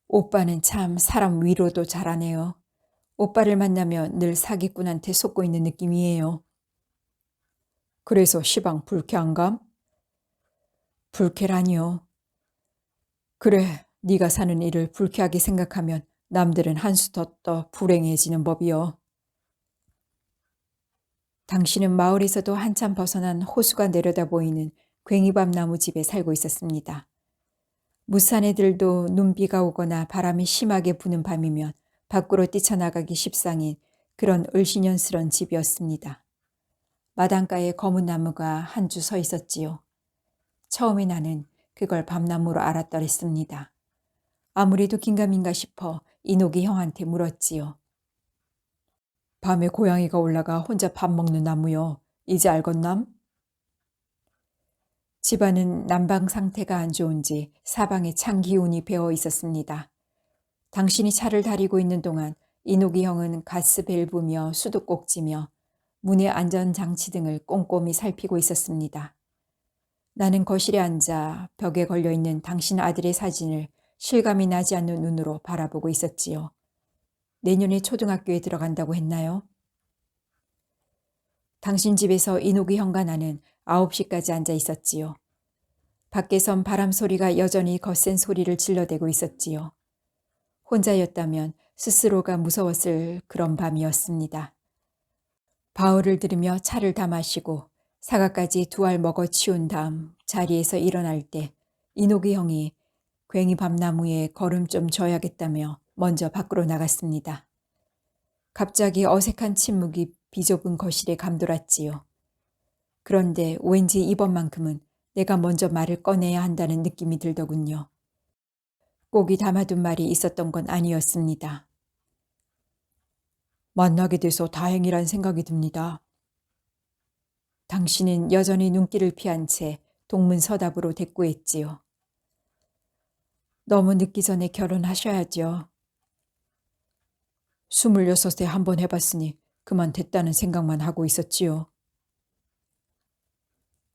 오빠는 참 사람 위로도 잘하네요. 오빠를 만나면 늘 사기꾼한테 속고 있는 느낌이에요. 그래서 시방 불쾌한감? 불쾌라니요. 그래, 네가 사는 일을 불쾌하게 생각하면 남들은 한 수 더 떠 불행해지는 법이요. 당신은 마을에서도 한참 벗어난 호수가 내려다 보이는 괭이밤 나무 집에 살고 있었습니다. 무산 애들도 눈비가 오거나 바람이 심하게 부는 밤이면 밖으로 뛰쳐나가기 십상인 그런 을씨년스런 집이었습니다. 마당가에 검은 나무가 한 주 서 있었지요. 처음에 나는 그걸 밤나무로 알았더랬습니다. 아무래도 긴가민가 싶어 이노기 형한테 물었지요. 밤에 고양이가 올라가 혼자 밥 먹는 나무요. 이제 알겄남? 집안은 난방 상태가 안 좋은지 사방에 찬 기운이 배어 있었습니다. 당신이 차를 다리고 있는 동안 이노기 형은 가스밸브며 수도꼭지며 문의 안전장치 등을 꼼꼼히 살피고 있었습니다. 나는 거실에 앉아 벽에 걸려있는 당신 아들의 사진을 실감이 나지 않는 눈으로 바라보고 있었지요. 내년에 초등학교에 들어간다고 했나요? 당신 집에서 이노기 형과 나는 9시까지 앉아 있었지요. 밖에선 바람 소리가 여전히 거센 소리를 질러대고 있었지요. 혼자였다면 스스로가 무서웠을 그런 밤이었습니다. 바울을 들으며 차를 다 마시고 사과까지 2알 먹어 치운 다음 자리에서 일어날 때 이노기 형이 괭이 밤나무에 걸음 좀 져야겠다며 먼저 밖으로 나갔습니다. 갑자기 어색한 침묵이 비좁은 거실에 감돌았지요. 그런데 왠지 이번만큼은 내가 먼저 말을 꺼내야 한다는 느낌이 들더군요. 꼭이 담아둔 말이 있었던 건 아니었습니다. 만나게 돼서 다행이란 생각이 듭니다. 당신은 여전히 눈길을 피한 채 동문서답으로 대꾸했지요. 너무 늦기 전에 결혼하셔야죠. 26에 한 번 해봤으니 그만 됐다는 생각만 하고 있었지요.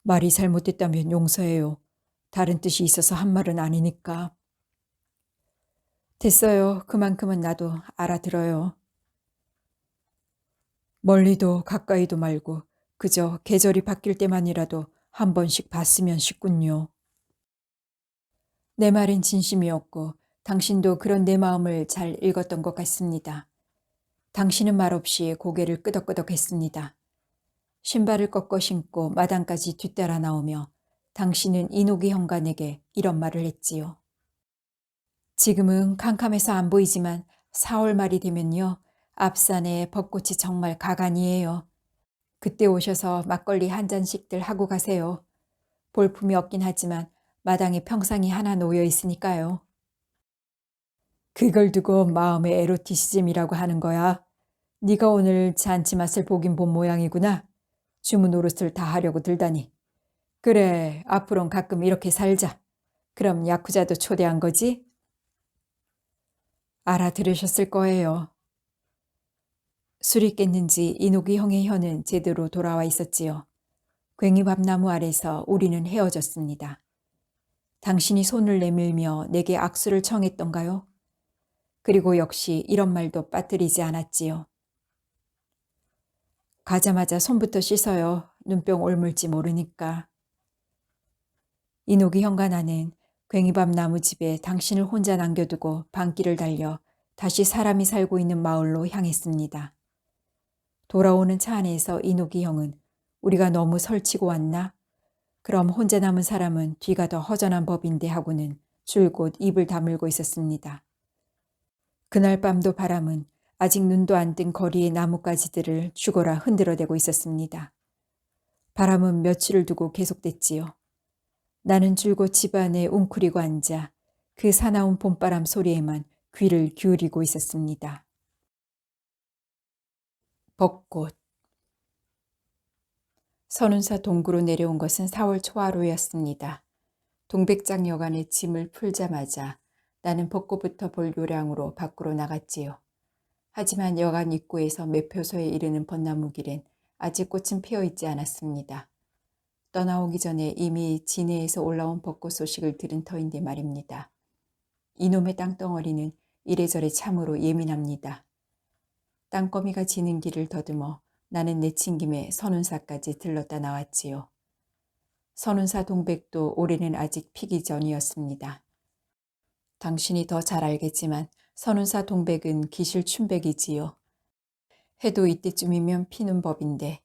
말이 잘못됐다면 용서해요. 다른 뜻이 있어서 한 말은 아니니까. 됐어요. 그만큼은 나도 알아들어요. 멀리도 가까이도 말고 그저 계절이 바뀔 때만이라도 한 번씩 봤으면 싶군요. 내 말은 진심이었고 당신도 그런 내 마음을 잘 읽었던 것 같습니다. 당신은 말없이 고개를 끄덕끄덕했습니다. 신발을 꺾어 신고 마당까지 뒤따라 나오며 당신은 이노기 형과 내게 이런 말을 했지요. 지금은 캄캄해서 안 보이지만 4월 말이 되면요. 앞산에 벚꽃이 정말 가관이에요. 그때 오셔서 막걸리 한 잔씩들 하고 가세요. 볼품이 없긴 하지만 마당에 평상이 하나 놓여 있으니까요. 그걸 두고 마음의 에로티시즘이라고 하는 거야. 네가 오늘 잔치 맛을 보긴 본 모양이구나. 주문 노릇을 다 하려고 들다니. 그래, 앞으론 가끔 이렇게 살자. 그럼 야쿠자도 초대한 거지? 알아들으셨을 거예요. 술이 깼는지 이노기 형의 혀는 제대로 돌아와 있었지요. 괭이밥나무 아래서 우리는 헤어졌습니다. 당신이 손을 내밀며 내게 악수를 청했던가요? 그리고 역시 이런 말도 빠뜨리지 않았지요. 가자마자 손부터 씻어요. 눈병 옮을지 모르니까. 이노기 형과 나는 괭이밥 나무집에 당신을 혼자 남겨두고 밤길을 달려 다시 사람이 살고 있는 마을로 향했습니다. 돌아오는 차 안에서 이노기 형은 우리가 너무 설치고 왔나? 그럼 혼자 남은 사람은 뒤가 더 허전한 법인데 하고는 줄곧 입을 다물고 있었습니다. 그날 밤도 바람은 아직 눈도 안 뜬 거리의 나뭇가지들을 죽어라 흔들어대고 있었습니다. 바람은 며칠을 두고 계속됐지요. 나는 줄곧 집 안에 웅크리고 앉아 그 사나운 봄바람 소리에만 귀를 기울이고 있었습니다. 벚꽃. 선운사 동구로 내려온 것은 4월 초하루였습니다. 동백장 여관에 짐을 풀자마자 나는 벚꽃부터 볼 요량으로 밖으로 나갔지요. 하지만 여관 입구에서 매표소에 이르는 벚나무길엔 아직 꽃은 피어있지 않았습니다. 떠나오기 전에 이미 진해에서 올라온 벚꽃 소식을 들은 터인데 말입니다. 이놈의 땅덩어리는 이래저래 참으로 예민합니다. 땅거미가 지는 길을 더듬어 나는 내친김에 선운사까지 들렀다 나왔지요. 선운사 동백도 올해는 아직 피기 전이었습니다. 당신이 더 잘 알겠지만 선운사 동백은 기실춘백이지요. 해도 이때쯤이면 피는 법인데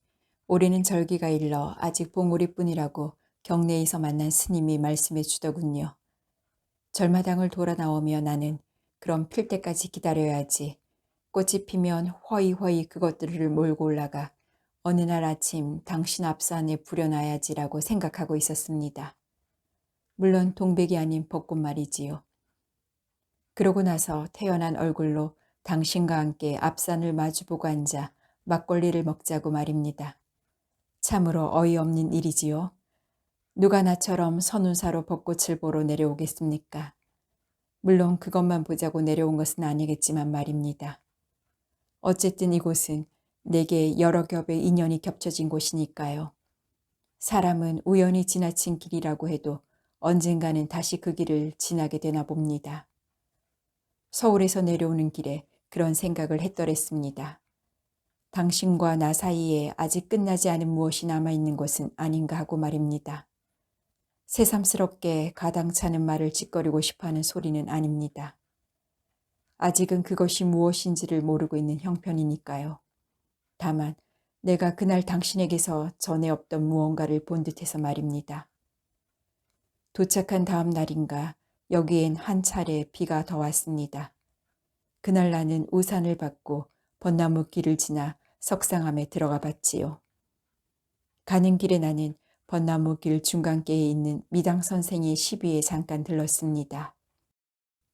올해는 절기가 일러 아직 봉우리뿐이라고 경내에서 만난 스님이 말씀해 주더군요. 절마당을 돌아 나오며 나는 그럼 필 때까지 기다려야지. 꽃이 피면 허이허이 그것들을 몰고 올라가 어느 날 아침 당신 앞산에 부려놔야지라고 생각하고 있었습니다. 물론 동백이 아닌 벚꽃 말이지요. 그러고 나서 태연한 얼굴로 당신과 함께 앞산을 마주보고 앉아 막걸리를 먹자고 말입니다. 참으로 어이없는 일이지요. 누가 나처럼 선운사로 벚꽃을 보러 내려오겠습니까? 물론 그것만 보자고 내려온 것은 아니겠지만 말입니다. 어쨌든 이곳은 내게 여러 겹의 인연이 겹쳐진 곳이니까요. 사람은 우연히 지나친 길이라고 해도 언젠가는 다시 그 길을 지나게 되나 봅니다. 서울에서 내려오는 길에 그런 생각을 했더랬습니다. 당신과 나 사이에 아직 끝나지 않은 무엇이 남아있는 것은 아닌가 하고 말입니다. 새삼스럽게 가당차는 말을 짓거리고 싶어하는 소리는 아닙니다. 아직은 그것이 무엇인지를 모르고 있는 형편이니까요. 다만 내가 그날 당신에게서 전에 없던 무언가를 본 듯해서 말입니다. 도착한 다음 날인가 여기엔 한 차례 비가 더 왔습니다. 그날 나는 우산을 받고 벚나무 길을 지나 석상암에 들어가 봤지요. 가는 길에 나는 벚나무 길 중간께에 있는 미당 선생의 시비에 잠깐 들렀습니다.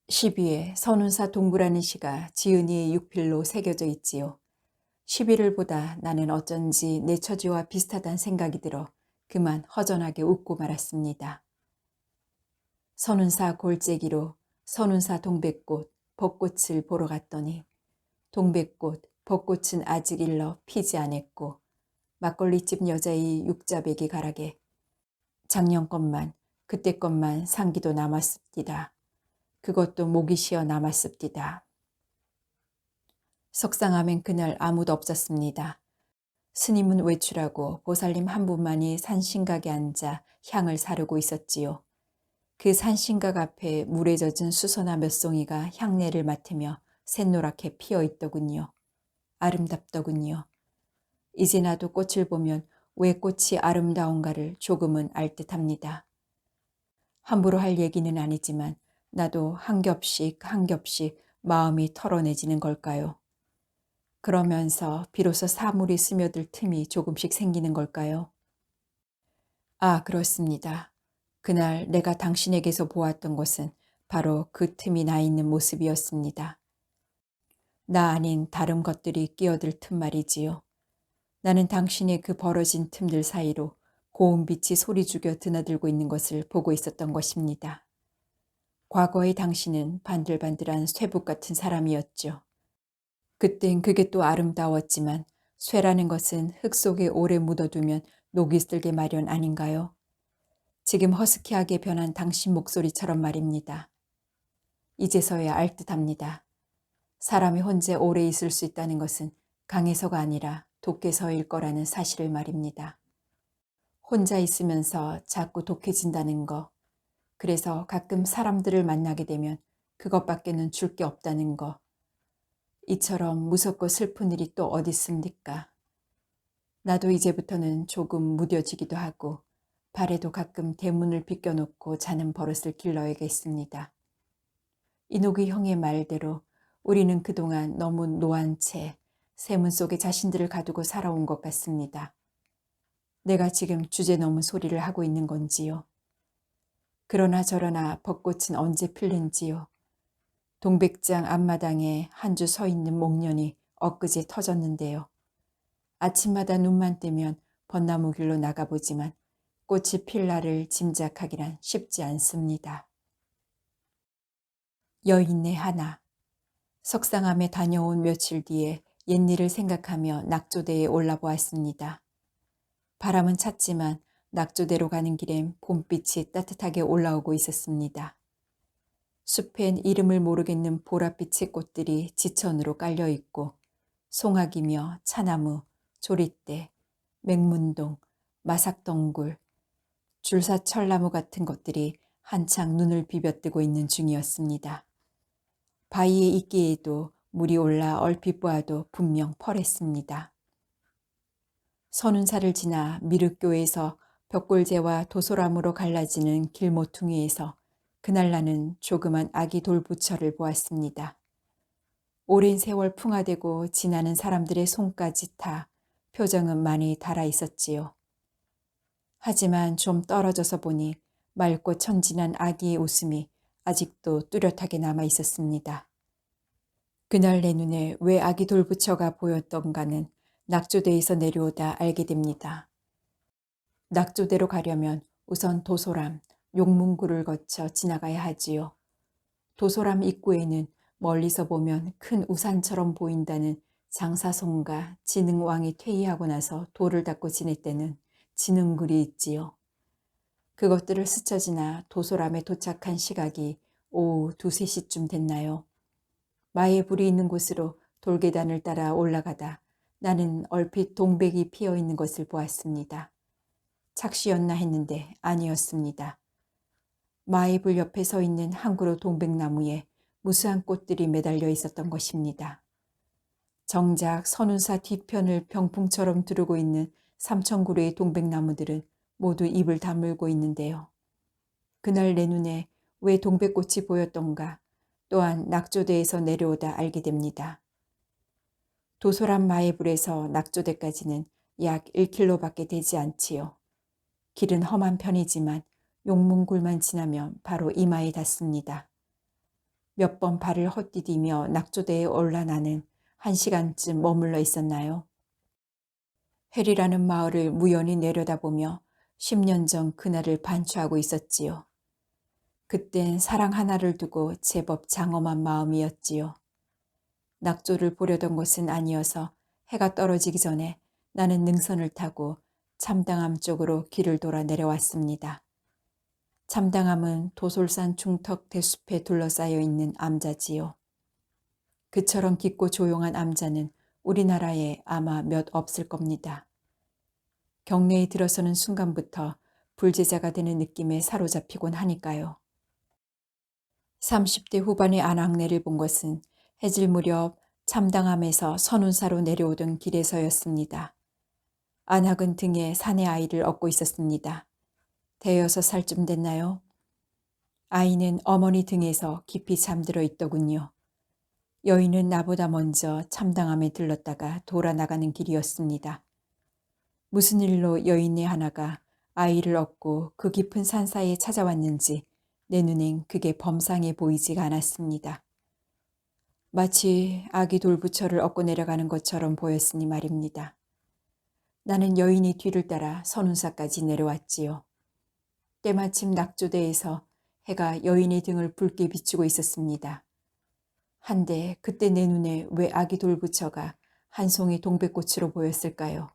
시비에 선운사 동구라는 시가 지은이의 육필로 새겨져 있지요. 시비를 보다 나는 어쩐지 내 처지와 비슷하단 생각이 들어 그만 허전하게 웃고 말았습니다. 선운사 골짜기로 선운사 동백꽃, 벚꽃을 보러 갔더니 동백꽃, 벚꽃은 아직 일러 피지 않았고 막걸리집 여자의 육자배기 가락에 작년 것만 그때 것만 상기도 남았습니다. 그것도 목이 쉬어 남았습니다. 석상암엔 그날 아무도 없었습니다. 스님은 외출하고 보살님 한 분만이 산신각에 앉아 향을 사르고 있었지요. 그 산신각 앞에 물에 젖은 수소나 몇 송이가 향내를 맡으며 샛노랗게 피어 있더군요. 아름답더군요. 이제 나도 꽃을 보면 왜 꽃이 아름다운가를 조금은 알 듯합니다. 함부로 할 얘기는 아니지만 나도 한 겹씩 한 겹씩 마음이 털어내지는 걸까요? 그러면서 비로소 사물이 스며들 틈이 조금씩 생기는 걸까요? 아, 그렇습니다. 그날 내가 당신에게서 보았던 것은 바로 그 틈이 나 있는 모습이었습니다. 나 아닌 다른 것들이 끼어들 틈 말이지요. 나는 당신의 그 벌어진 틈들 사이로 고운 빛이 소리 죽여 드나들고 있는 것을 보고 있었던 것입니다. 과거의 당신은 반들반들한 쇠북 같은 사람이었죠. 그땐 그게 또 아름다웠지만 쇠라는 것은 흙 속에 오래 묻어두면 녹이 슬게 마련 아닌가요? 지금 허스키하게 변한 당신 목소리처럼 말입니다. 이제서야 알 듯합니다. 사람이 혼자 오래 있을 수 있다는 것은 강해서가 아니라 독해서일 거라는 사실을 말입니다. 혼자 있으면서 자꾸 독해진다는 거, 그래서 가끔 사람들을 만나게 되면 그것밖에는 줄 게 없다는 거, 이처럼 무섭고 슬픈 일이 또 어디 있습니까? 나도 이제부터는 조금 무뎌지기도 하고 발에도 가끔 대문을 비껴놓고 자는 버릇을 길러야겠습니다. 이노기 형의 말대로 우리는 그동안 너무 노한 채 세문 속에 자신들을 가두고 살아온 것 같습니다. 내가 지금 주제넘은 소리를 하고 있는 건지요. 그러나 저러나 벚꽃은 언제 필는지요. 동백장 앞마당에 한 주 서 있는 목련이 엊그제 터졌는데요. 아침마다 눈만 뜨면 벚나무 길로 나가보지만 꽃이 필 날을 짐작하기란 쉽지 않습니다. 여인네 하나. 석상암에 다녀온 며칠 뒤에 옛일을 생각하며 낙조대에 올라보았습니다. 바람은 찼지만 낙조대로 가는 길엔 봄빛이 따뜻하게 올라오고 있었습니다. 숲엔 이름을 모르겠는 보랏빛의 꽃들이 지천으로 깔려 있고 송악이며 차나무, 조리대, 맹문동, 마삭덩굴, 줄사철나무 같은 것들이 한창 눈을 비벼뜨고 있는 중이었습니다. 바위의 이끼에도 물이 올라 얼핏 보아도 분명 펄했습니다. 선운사를 지나 미륵교에서 벽골제와 도소람으로 갈라지는 길모퉁이에서 그날 나는 조그만 아기 돌부처를 보았습니다. 오랜 세월 풍화되고 지나는 사람들의 손까지 타 표정은 많이 달아 있었지요. 하지만 좀 떨어져서 보니 맑고 천진한 아기의 웃음이 아직도 뚜렷하게 남아 있었습니다. 그날 내 눈에 왜 아기 돌부처가 보였던가는 낙조대에서 내려오다 알게 됩니다. 낙조대로 가려면 우선 도소람, 용문구를 거쳐 지나가야 하지요. 도소람 입구에는 멀리서 보면 큰 우산처럼 보인다는 장사송과 진흥왕이 퇴위하고 나서 돌을 닦고 지낼 때는 진흥굴이 있지요. 그것들을 스쳐 지나 도소람에 도착한 시각이 오후 2, 3시쯤 됐나요. 마의 불이 있는 곳으로 돌계단을 따라 올라가다 나는 얼핏 동백이 피어 있는 것을 보았습니다. 착시였나 했는데 아니었습니다. 마의 불 옆에 서 있는 한 그루 동백나무에 무수한 꽃들이 매달려 있었던 것입니다. 정작 선운사 뒤편을 병풍처럼 두르고 있는 3,000그루의 동백나무들은 모두 입을 다물고 있는데요. 그날 내 눈에 왜 동백꽃이 보였던가 또한 낙조대에서 내려오다 알게 됩니다. 도소람 마의불에서 낙조대까지는 약 1km밖에 되지 않지요. 길은 험한 편이지만 용문굴만 지나면 바로 이마에 닿습니다. 몇 번 발을 헛디디며 낙조대에 올라나는 1시간쯤 머물러 있었나요? 해리라는 마을을 무연히 내려다보며 10년 전 그날을 반추하고 있었지요. 그땐 사랑 하나를 두고 제법 장엄한 마음이었지요. 낙조를 보려던 곳은 아니어서 해가 떨어지기 전에 나는 능선을 타고 참당암 쪽으로 길을 돌아 내려왔습니다. 참당암은 도솔산 중턱 대숲에 둘러싸여 있는 암자지요. 그처럼 깊고 조용한 암자는 우리나라에 아마 몇 없을 겁니다. 경내에 들어서는 순간부터 불제자가 되는 느낌에 사로잡히곤 하니까요. 30대 후반의 안학내를 본 것은 해질 무렵 참당암에서 선운사로 내려오던 길에서였습니다. 안학은 등에 사내 아이를 업고 있었습니다. 대여섯 살쯤 됐나요? 아이는 어머니 등에서 깊이 잠들어 있더군요. 여인은 나보다 먼저 참당암에 들렀다가 돌아 나가는 길이었습니다. 무슨 일로 여인네 하나가 아이를 업고 그 깊은 산 사이에 찾아왔는지 내 눈엔 그게 범상해 보이지가 않았습니다. 마치 아기 돌부처를 업고 내려가는 것처럼 보였으니 말입니다. 나는 여인이 뒤를 따라 선운사까지 내려왔지요. 때마침 낙조대에서 해가 여인의 등을 붉게 비추고 있었습니다. 한데 그때 내 눈에 왜 아기 돌부처가 한 송이 동백꽃으로 보였을까요?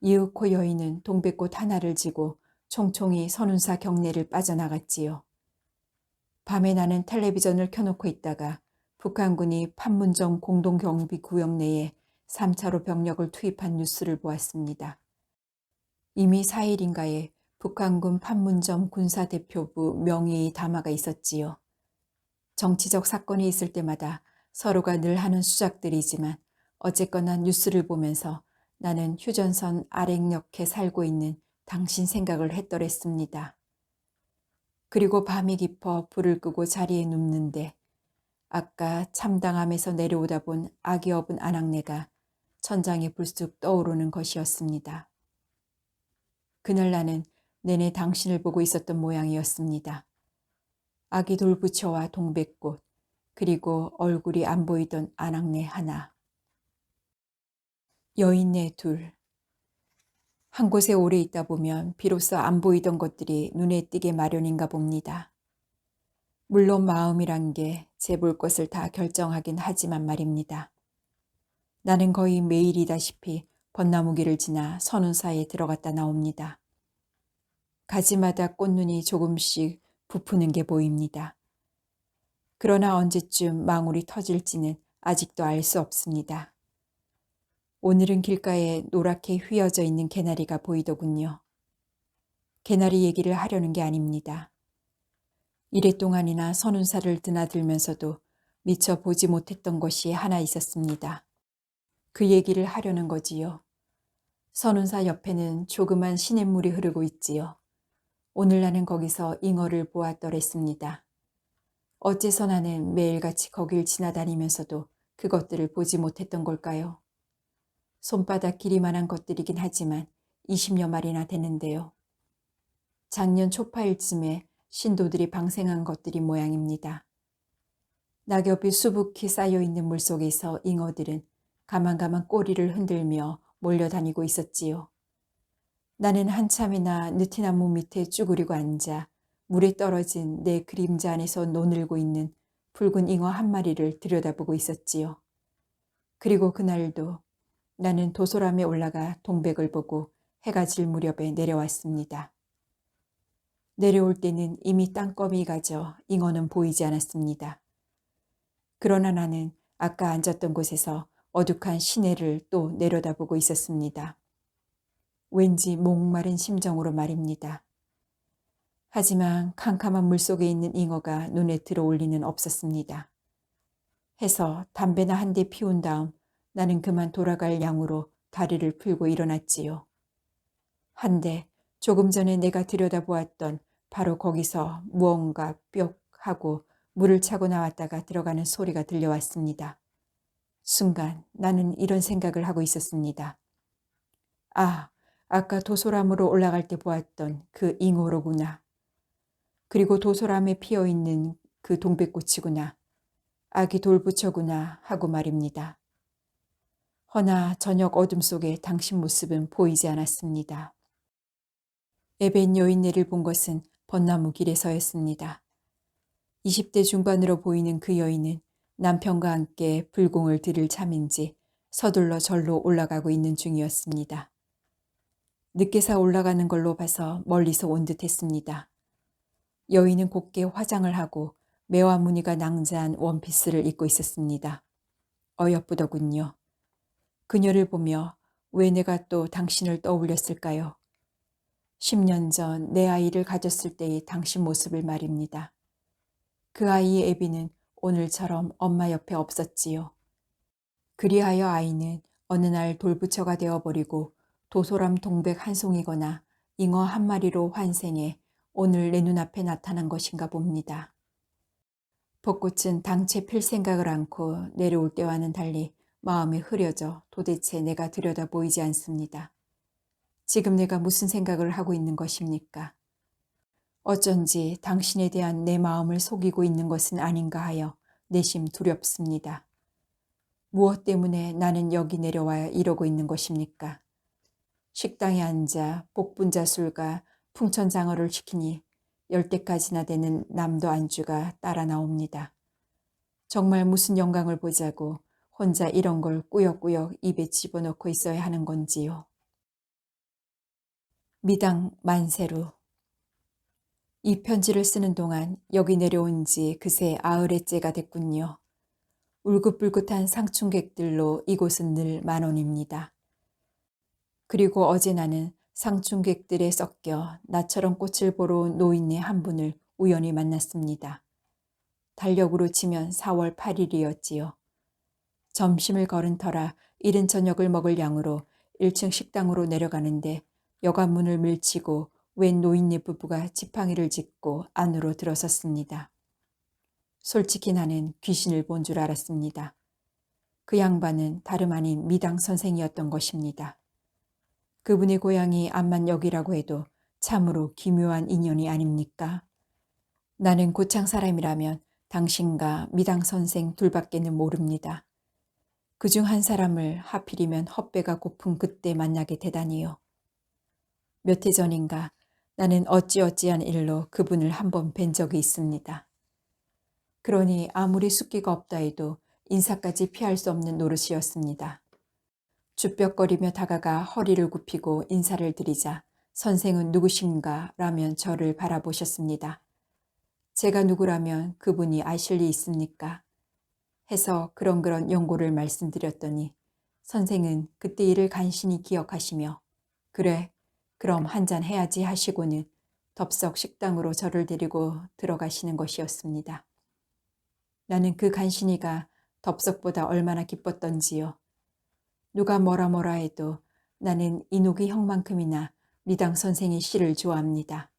이윽고 여인은 동백꽃 하나를 지고 총총히 선운사 경내를 빠져나갔지요. 밤에 나는 텔레비전을 켜놓고 있다가 북한군이 판문점 공동경비구역 내에 3차로 병력을 투입한 뉴스를 보았습니다. 이미 4일인가에 북한군 판문점 군사대표부 명예의 담화가 있었지요. 정치적 사건이 있을 때마다 서로가 늘 하는 수작들이지만 어쨌거나 뉴스를 보면서 나는 휴전선 아랭역에 살고 있는 당신 생각을 했더랬습니다. 그리고 밤이 깊어 불을 끄고 자리에 눕는데 아까 참당함에서 내려오다 본 아기 업은 아낙네가 천장에 불쑥 떠오르는 것이었습니다. 그날 나는 내내 당신을 보고 있었던 모양이었습니다. 아기 돌부처와 동백꽃, 그리고 얼굴이 안 보이던 아낙네 하나. 여인네 둘. 한 곳에 오래 있다 보면 비로소 안 보이던 것들이 눈에 띄게 마련인가 봅니다. 물론 마음이란 게 제 볼 것을 다 결정하긴 하지만 말입니다. 나는 거의 매일이다시피 벚나무길을 지나 선운사에 들어갔다 나옵니다. 가지마다 꽃눈이 조금씩 부푸는 게 보입니다. 그러나 언제쯤 망울이 터질지는 아직도 알 수 없습니다. 오늘은 길가에 노랗게 휘어져 있는 개나리가 보이더군요. 개나리 얘기를 하려는 게 아닙니다. 이랫동안이나 선운사를 드나들면서도 미처 보지 못했던 것이 하나 있었습니다. 그 얘기를 하려는 거지요. 선운사 옆에는 조그만 시냇물이 흐르고 있지요. 오늘 나는 거기서 잉어를 보았더랬습니다. 어째서 나는 매일같이 거길 지나다니면서도 그것들을 보지 못했던 걸까요? 손바닥 길이만한 것들이긴 하지만 20여 마리나 되는데요. 작년 초파일쯤에 신도들이 방생한 것들이 모양입니다. 낙엽이 수북히 쌓여있는 물속에서 잉어들은 가만가만 꼬리를 흔들며 몰려다니고 있었지요. 나는 한참이나 느티나무 밑에 쭈그리고 앉아 물에 떨어진 내 그림자 안에서 노늘고 있는 붉은 잉어 한 마리를 들여다보고 있었지요. 그리고 그날도 나는 도소람에 올라가 동백을 보고 해가 질 무렵에 내려왔습니다. 내려올 때는 이미 땅거미가 져 잉어는 보이지 않았습니다. 그러나 나는 아까 앉았던 곳에서 어둑한 시내를 또 내려다보고 있었습니다. 왠지 목마른 심정으로 말입니다. 하지만 캄캄한 물속에 있는 잉어가 눈에 들어올 리는 없었습니다. 해서 담배나 한 대 피운 다음 나는 그만 돌아갈 양으로 다리를 풀고 일어났지요. 한데 조금 전에 내가 들여다보았던 바로 거기서 무언가 뿅 하고 물을 차고 나왔다가 들어가는 소리가 들려왔습니다. 순간 나는 이런 생각을 하고 있었습니다. 아, 아까 도소람으로 올라갈 때 보았던 그 잉어로구나. 그리고 도소람에 피어있는 그 동백꽃이구나. 아기 돌부처구나 하고 말입니다. 허나 저녁 어둠 속에 당신 모습은 보이지 않았습니다. 에벤 여인네를 본 것은 벚나무 길에서였습니다. 20대 중반으로 보이는 그 여인은 남편과 함께 불공을 들을 참인지 서둘러 절로 올라가고 있는 중이었습니다. 늦게서 올라가는 걸로 봐서 멀리서 온 듯했습니다. 여인은 곱게 화장을 하고 매와 무늬가 낭자한 원피스를 입고 있었습니다. 어여쁘더군요. 그녀를 보며 왜 내가 또 당신을 떠올렸을까요? 10년 전 내 아이를 가졌을 때의 당신 모습을 말입니다. 그 아이의 애비는 오늘처럼 엄마 옆에 없었지요. 그리하여 아이는 어느 날 돌부처가 되어버리고 도소람 동백 한 송이거나 잉어 한 마리로 환생해 오늘 내 눈앞에 나타난 것인가 봅니다. 벚꽃은 당최 필 생각을 않고 내려올 때와는 달리 마음이 흐려져 도대체 내가 들여다 보이지 않습니다. 지금 내가 무슨 생각을 하고 있는 것입니까? 어쩐지 당신에 대한 내 마음을 속이고 있는 것은 아닌가 하여 내심 두렵습니다. 무엇 때문에 나는 여기 내려와 이러고 있는 것입니까? 식당에 앉아 복분자 술과 풍천장어를 시키니 10대까지나 되는 남도 안주가 따라 나옵니다. 정말 무슨 영광을 보자고 혼자 이런 걸 꾸역꾸역 입에 집어넣고 있어야 하는 건지요. 미당 만세루. 이 편지를 쓰는 동안 여기 내려온 지 그새 50회째가 됐군요. 울긋불긋한 상충객들로 이곳은 늘 만원입니다. 그리고 어제 나는 상충객들에 섞여 나처럼 꽃을 보러 온 노인네 한 분을 우연히 만났습니다. 달력으로 치면 4월 8일이었지요. 점심을 거른 터라 이른 저녁을 먹을 양으로 1층 식당으로 내려가는데 여관문을 밀치고 웬 노인네 부부가 지팡이를 짚고 안으로 들어섰습니다. 솔직히 나는 귀신을 본 줄 알았습니다. 그 양반은 다름 아닌 미당 선생이었던 것입니다. 그분의 고향이 암만역이라고 해도 참으로 기묘한 인연이 아닙니까? 나는 고창 사람이라면 당신과 미당 선생 둘밖에는 모릅니다. 그중 한 사람을 하필이면 헛배가 고픈 그때 만나게 되다니요. 몇 해 전인가 나는 어찌어찌한 일로 그분을 한번 뵌 적이 있습니다. 그러니 아무리 숫기가 없다 해도 인사까지 피할 수 없는 노릇이었습니다. 주뼛거리며 다가가 허리를 굽히고 인사를 드리자 선생은 누구신가 라면 저를 바라보셨습니다. 제가 누구라면 그분이 아실 리 있습니까? 해서 그런 연고를 말씀드렸더니 선생은 그때 일을 간신히 기억하시며 그래 그럼 한잔 해야지 하시고는 덥석 식당으로 저를 데리고 들어가시는 것이었습니다. 나는 그 간신히가 덥석보다 얼마나 기뻤던지요. 누가 뭐라 해도 나는 이노기 형만큼이나 미당 선생의 시를 좋아합니다.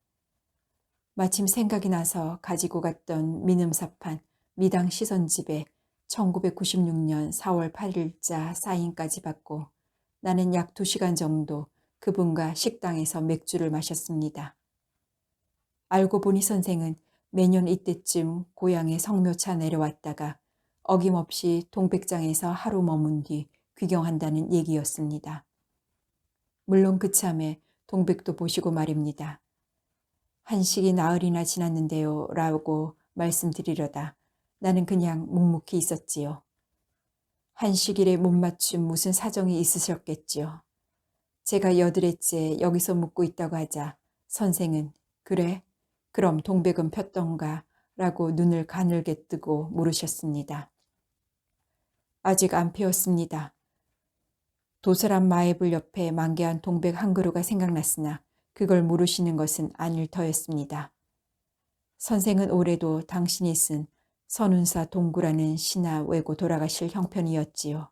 마침 생각이 나서 가지고 갔던 민음사판 미당 시선집에 1996년 4월 8일자 사인까지 받고 나는 약 2시간 정도 그분과 식당에서 맥주를 마셨습니다. 알고 보니 선생은 매년 이때쯤 고향에 성묘차 내려왔다가 어김없이 동백장에서 하루 머문 뒤 귀경한다는 얘기였습니다. 물론 그참에 동백도 보시고 말입니다. 한식이 나흘이나 지났는데요 라고 말씀드리려다 나는 그냥 묵묵히 있었지요. 한식일에 못 맞춘 무슨 사정이 있으셨겠지요. 제가 여드레째 여기서 묵고 있다고 하자 선생은 그래? 그럼 동백은 폈던가? 라고 눈을 가늘게 뜨고 물으셨습니다. 아직 안 피었습니다. 도설한 마애불 옆에 만개한 동백 한 그루가 생각났으나 그걸 물으시는 것은 아닐 터였습니다. 선생은 올해도 당신이 쓴 선운사 동구라는 시나 외고 돌아가실 형편이었지요.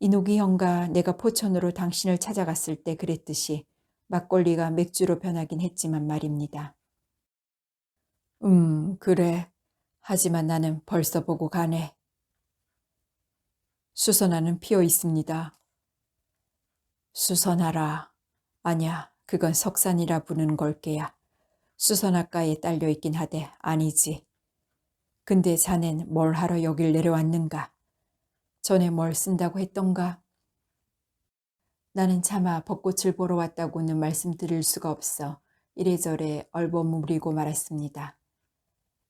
이노기 형과 내가 포천으로 당신을 찾아갔을 때 그랬듯이 막걸리가 맥주로 변하긴 했지만 말입니다. 그래. 하지만 나는 벌써 보고 가네. 수선화는 피어 있습니다. 수선화라. 아냐, 그건 석산이라 부르는 걸게야. 수선화가에 딸려 있긴 하되 아니지. 근데 자넨 뭘 하러 여길 내려왔는가? 전에 뭘 쓴다고 했던가? 나는 차마 벚꽃을 보러 왔다고는 말씀드릴 수가 없어 이래저래 얼버무리고 말았습니다.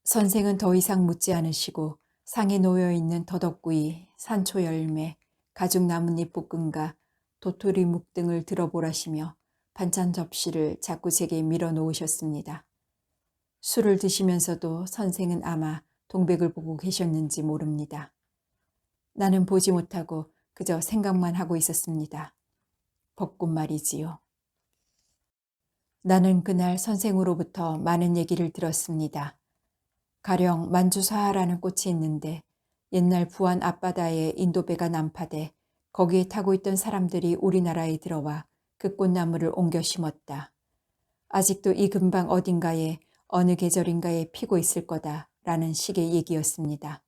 선생은 더 이상 묻지 않으시고 상에 놓여있는 더덕구이, 산초열매, 가죽 나뭇잎 볶음과 도토리 묵 등을 들어보라시며 반찬 접시를 자꾸 제게 밀어놓으셨습니다. 술을 드시면서도 선생은 아마 동백을 보고 계셨는지 모릅니다. 나는 보지 못하고 그저 생각만 하고 있었습니다. 벚꽃 말이지요. 나는 그날 선생으로부터 많은 얘기를 들었습니다. 가령 만주사하라는 꽃이 있는데 옛날 부안 앞바다에 인도배가 난파돼 거기에 타고 있던 사람들이 우리나라에 들어와 그 꽃나무를 옮겨 심었다. 아직도 이 근방 어딘가에 어느 계절인가에 피고 있을 거다라는 식의 얘기였습니다.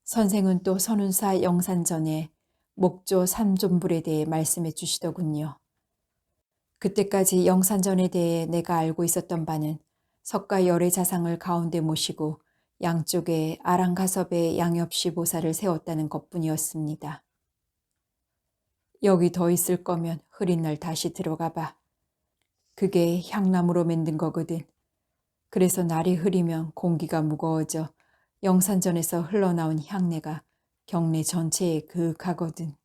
선생은 또 선운사 영산전에 목조 삼존불에 대해 말씀해 주시더군요. 그때까지 영산전에 대해 내가 알고 있었던 바는 석가 열의 자상을 가운데 모시고 양쪽에 아랑가섭의 양엽시 보살을 세웠다는 것뿐이었습니다. 여기 더 있을 거면 흐린 날 다시 들어가 봐. 그게 향나무로 만든 거거든. 그래서 날이 흐리면 공기가 무거워져 영산전에서 흘러나온 향내가 경내 전체에 그윽하거든.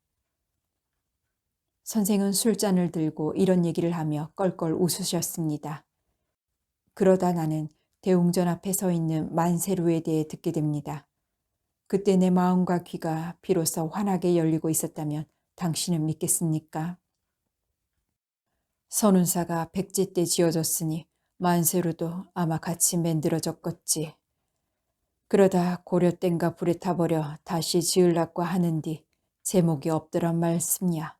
선생은 술잔을 들고 이런 얘기를 하며 껄껄 웃으셨습니다. 그러다 나는 대웅전 앞에 서 있는 만세루에 대해 듣게 됩니다. 그때 내 마음과 귀가 비로소 환하게 열리고 있었다면 당신은 믿겠습니까? 선운사가 백제 때 지어졌으니 만세루도 아마 같이 만들어졌겠지. 그러다 고려 땐가 불에 타버려 다시 지으려고 하는디 제목이 없더란 말씀이야.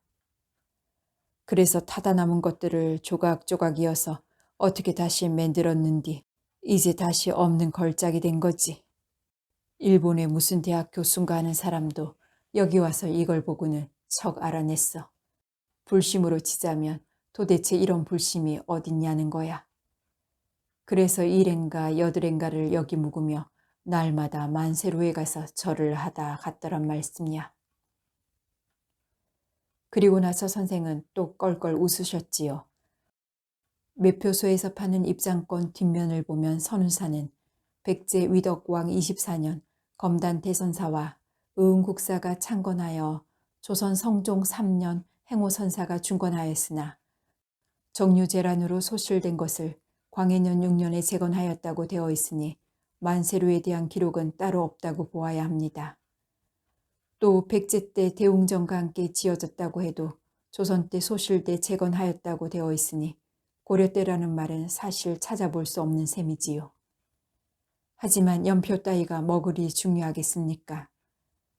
그래서 타다 남은 것들을 조각조각 이어서 어떻게 다시 만들었는디 이제 다시 없는 걸작이 된 거지. 일본의 무슨 대학 교수인가 하는 사람도 여기 와서 이걸 보고는 척 알아냈어. 불심으로 치자면 도대체 이런 불심이 어딨냐는 거야. 그래서 일행가 여드랭가를 여기 묵으며 날마다 만세로에 가서 절을 하다 갔더란 말씀이야. 그리고 나서 선생은 또 껄껄 웃으셨지요. 매표소에서 파는 입장권 뒷면을 보면 선운사는 백제 위덕왕 24년 검단 대선사와 의흥국사가 창건하여 조선 성종 3년 행호선사가 중건하였으나 정유재란으로 소실된 것을 광해년 6년에 재건하였다고 되어 있으니 만세루에 대한 기록은 따로 없다고 보아야 합니다. 또 백제 때 대웅전과 함께 지어졌다고 해도 조선 때 소실돼 재건하였다고 되어 있으니 고려 때라는 말은 사실 찾아볼 수 없는 셈이지요. 하지만 연표 따위가 뭐 그리 중요하겠습니까?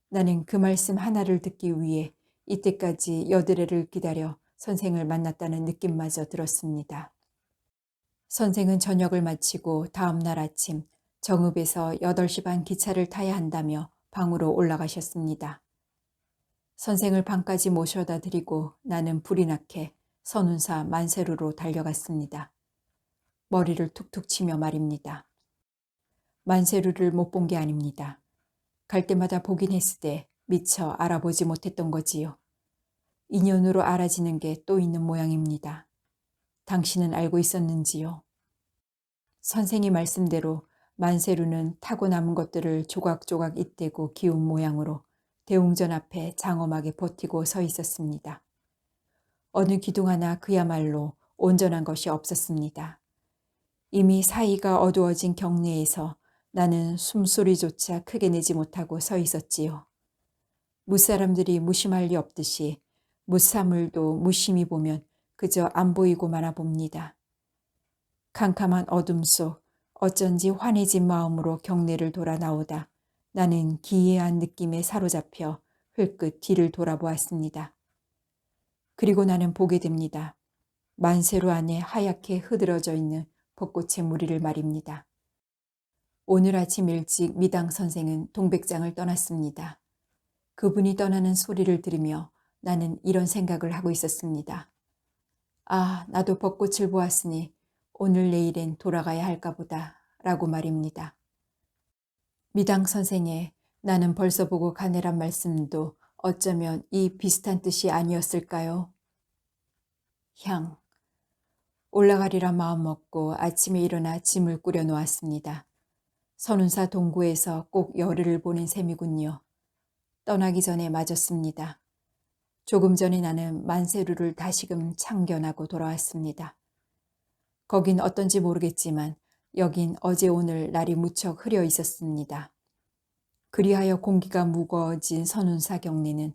나는 그 말씀 하나를 듣기 위해 이때까지 여드레를 기다려 선생을 만났다는 느낌마저 들었습니다. 선생은 저녁을 마치고 다음 날 아침 정읍에서 8시 반 기차를 타야 한다며 방으로 올라가셨습니다. 선생을 방까지 모셔다 드리고 나는 불이 나게 선운사 만세루로 달려갔습니다. 머리를 툭툭 치며 말입니다. 만세루를 못 본 게 아닙니다. 갈 때마다 보긴 했으되 미처 알아보지 못했던 거지요. 인연으로 알아지는 게 또 있는 모양입니다. 당신은 알고 있었는지요? 선생이 말씀대로 만세루는 타고 남은 것들을 조각조각 잇대고 기운 모양으로 대웅전 앞에 장엄하게 버티고 서 있었습니다. 어느 기둥 하나 그야말로 온전한 것이 없었습니다. 이미 사이가 어두워진 경내에서 나는 숨소리조차 크게 내지 못하고 서 있었지요. 무사람들이 무심할 리 없듯이 무사물도 무심히 보면 그저 안 보이고 마나 봅니다. 캄캄한 어둠 속 어쩐지 환해진 마음으로 경내를 돌아 나오다 나는 기이한 느낌에 사로잡혀 흘끗 뒤를 돌아보았습니다. 그리고 나는 보게 됩니다. 만세루 안에 하얗게 흐드러져 있는 벚꽃의 무리를 말입니다. 오늘 아침 일찍 미당 선생은 동백장을 떠났습니다. 그분이 떠나는 소리를 들으며 나는 이런 생각을 하고 있었습니다. 아, 나도 벚꽃을 보았으니 오늘 내일엔 돌아가야 할까 보다 라고 말입니다. 미당 선생의 나는 벌써 보고 가네란 말씀도 어쩌면 이 비슷한 뜻이 아니었을까요? 향. 올라가리라 마음먹고 아침에 일어나 짐을 꾸려 놓았습니다. 선운사 동구에서 꼭 열흘을 보낸 셈이군요. 떠나기 전에 맞았습니다. 조금 전에 나는 만세루를 다시금 참견하고 돌아왔습니다. 거긴 어떤지 모르겠지만 여긴 어제 오늘 날이 무척 흐려 있었습니다. 그리하여 공기가 무거워진 선운사 경내는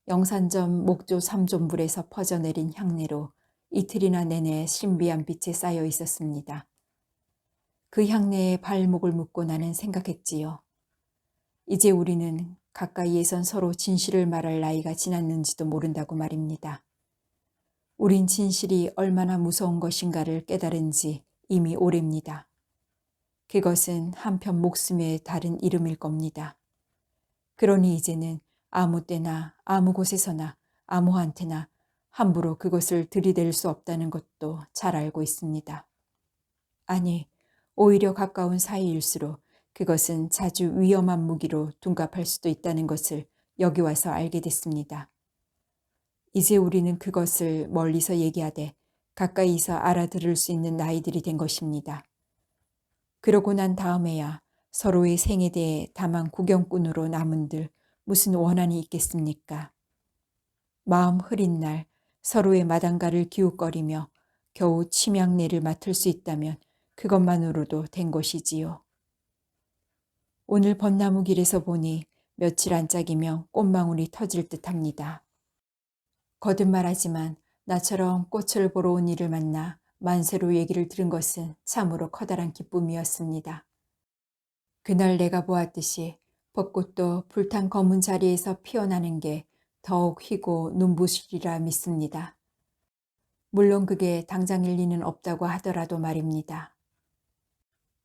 영산점 목조 3존불에서 퍼져내린 향내로 이틀이나 내내 신비한 빛에 쌓여 있었습니다. 그 향내에 발목을 묶고 나는 생각했지요. 이제 우리는 가까이에선 서로 진실을 말할 나이가 지났는지도 모른다고 말입니다. 우린 진실이 얼마나 무서운 것인가를 깨달은 지 이미 오래입니다. 그것은 한편 목숨의 다른 이름일 겁니다. 그러니 이제는 아무 때나 아무 곳에서나 아무한테나 함부로 그것을 들이댈 수 없다는 것도 잘 알고 있습니다. 아니, 오히려 가까운 사이일수록 그것은 자주 위험한 무기로 둔갑할 수도 있다는 것을 여기 와서 알게 됐습니다. 이제 우리는 그것을 멀리서 얘기하되 가까이서 알아들을 수 있는 나이들이 된 것입니다. 그러고 난 다음에야 서로의 생에 대해 다만 구경꾼으로 남은들 무슨 원한이 있겠습니까? 마음 흐린 날 서로의 마당가를 기웃거리며 겨우 침향내를 맡을 수 있다면 그것만으로도 된 것이지요. 오늘 벚나무 길에서 보니 며칠 안짝이면 꽃망울이 터질 듯합니다. 거듭말하지만 나처럼 꽃을 보러 온 이를 만나 만세로 얘기를 들은 것은 참으로 커다란 기쁨이었습니다. 그날 내가 보았듯이 벚꽃도 불탄 검은 자리에서 피어나는 게 더욱 희고 눈부시리라 믿습니다. 물론 그게 당장 일리는 없다고 하더라도 말입니다.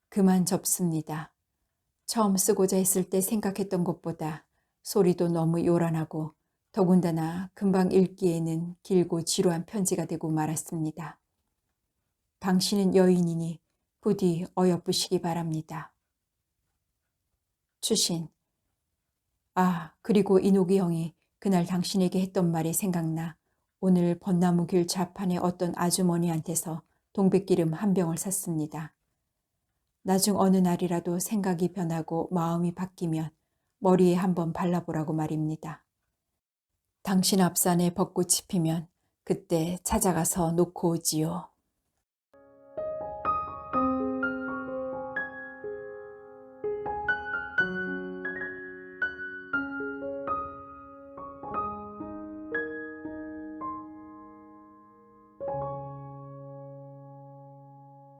그만 접습니다. 처음 쓰고자 했을 때 생각했던 것보다 소리도 너무 요란하고 더군다나 금방 읽기에는 길고 지루한 편지가 되고 말았습니다. 당신은 여인이니 부디 어여쁘시기 바랍니다. 추신. 아, 그리고 이노기 형이 그날 당신에게 했던 말이 생각나 오늘 벚나무 길 좌판의 어떤 아주머니한테서 동백기름 한 병을 샀습니다. 나중 어느 날이라도 생각이 변하고 마음이 바뀌면 머리에 한번 발라보라고 말입니다. 당신 앞산에 벚꽃이 피면 그때 찾아가서 놓고 오지요.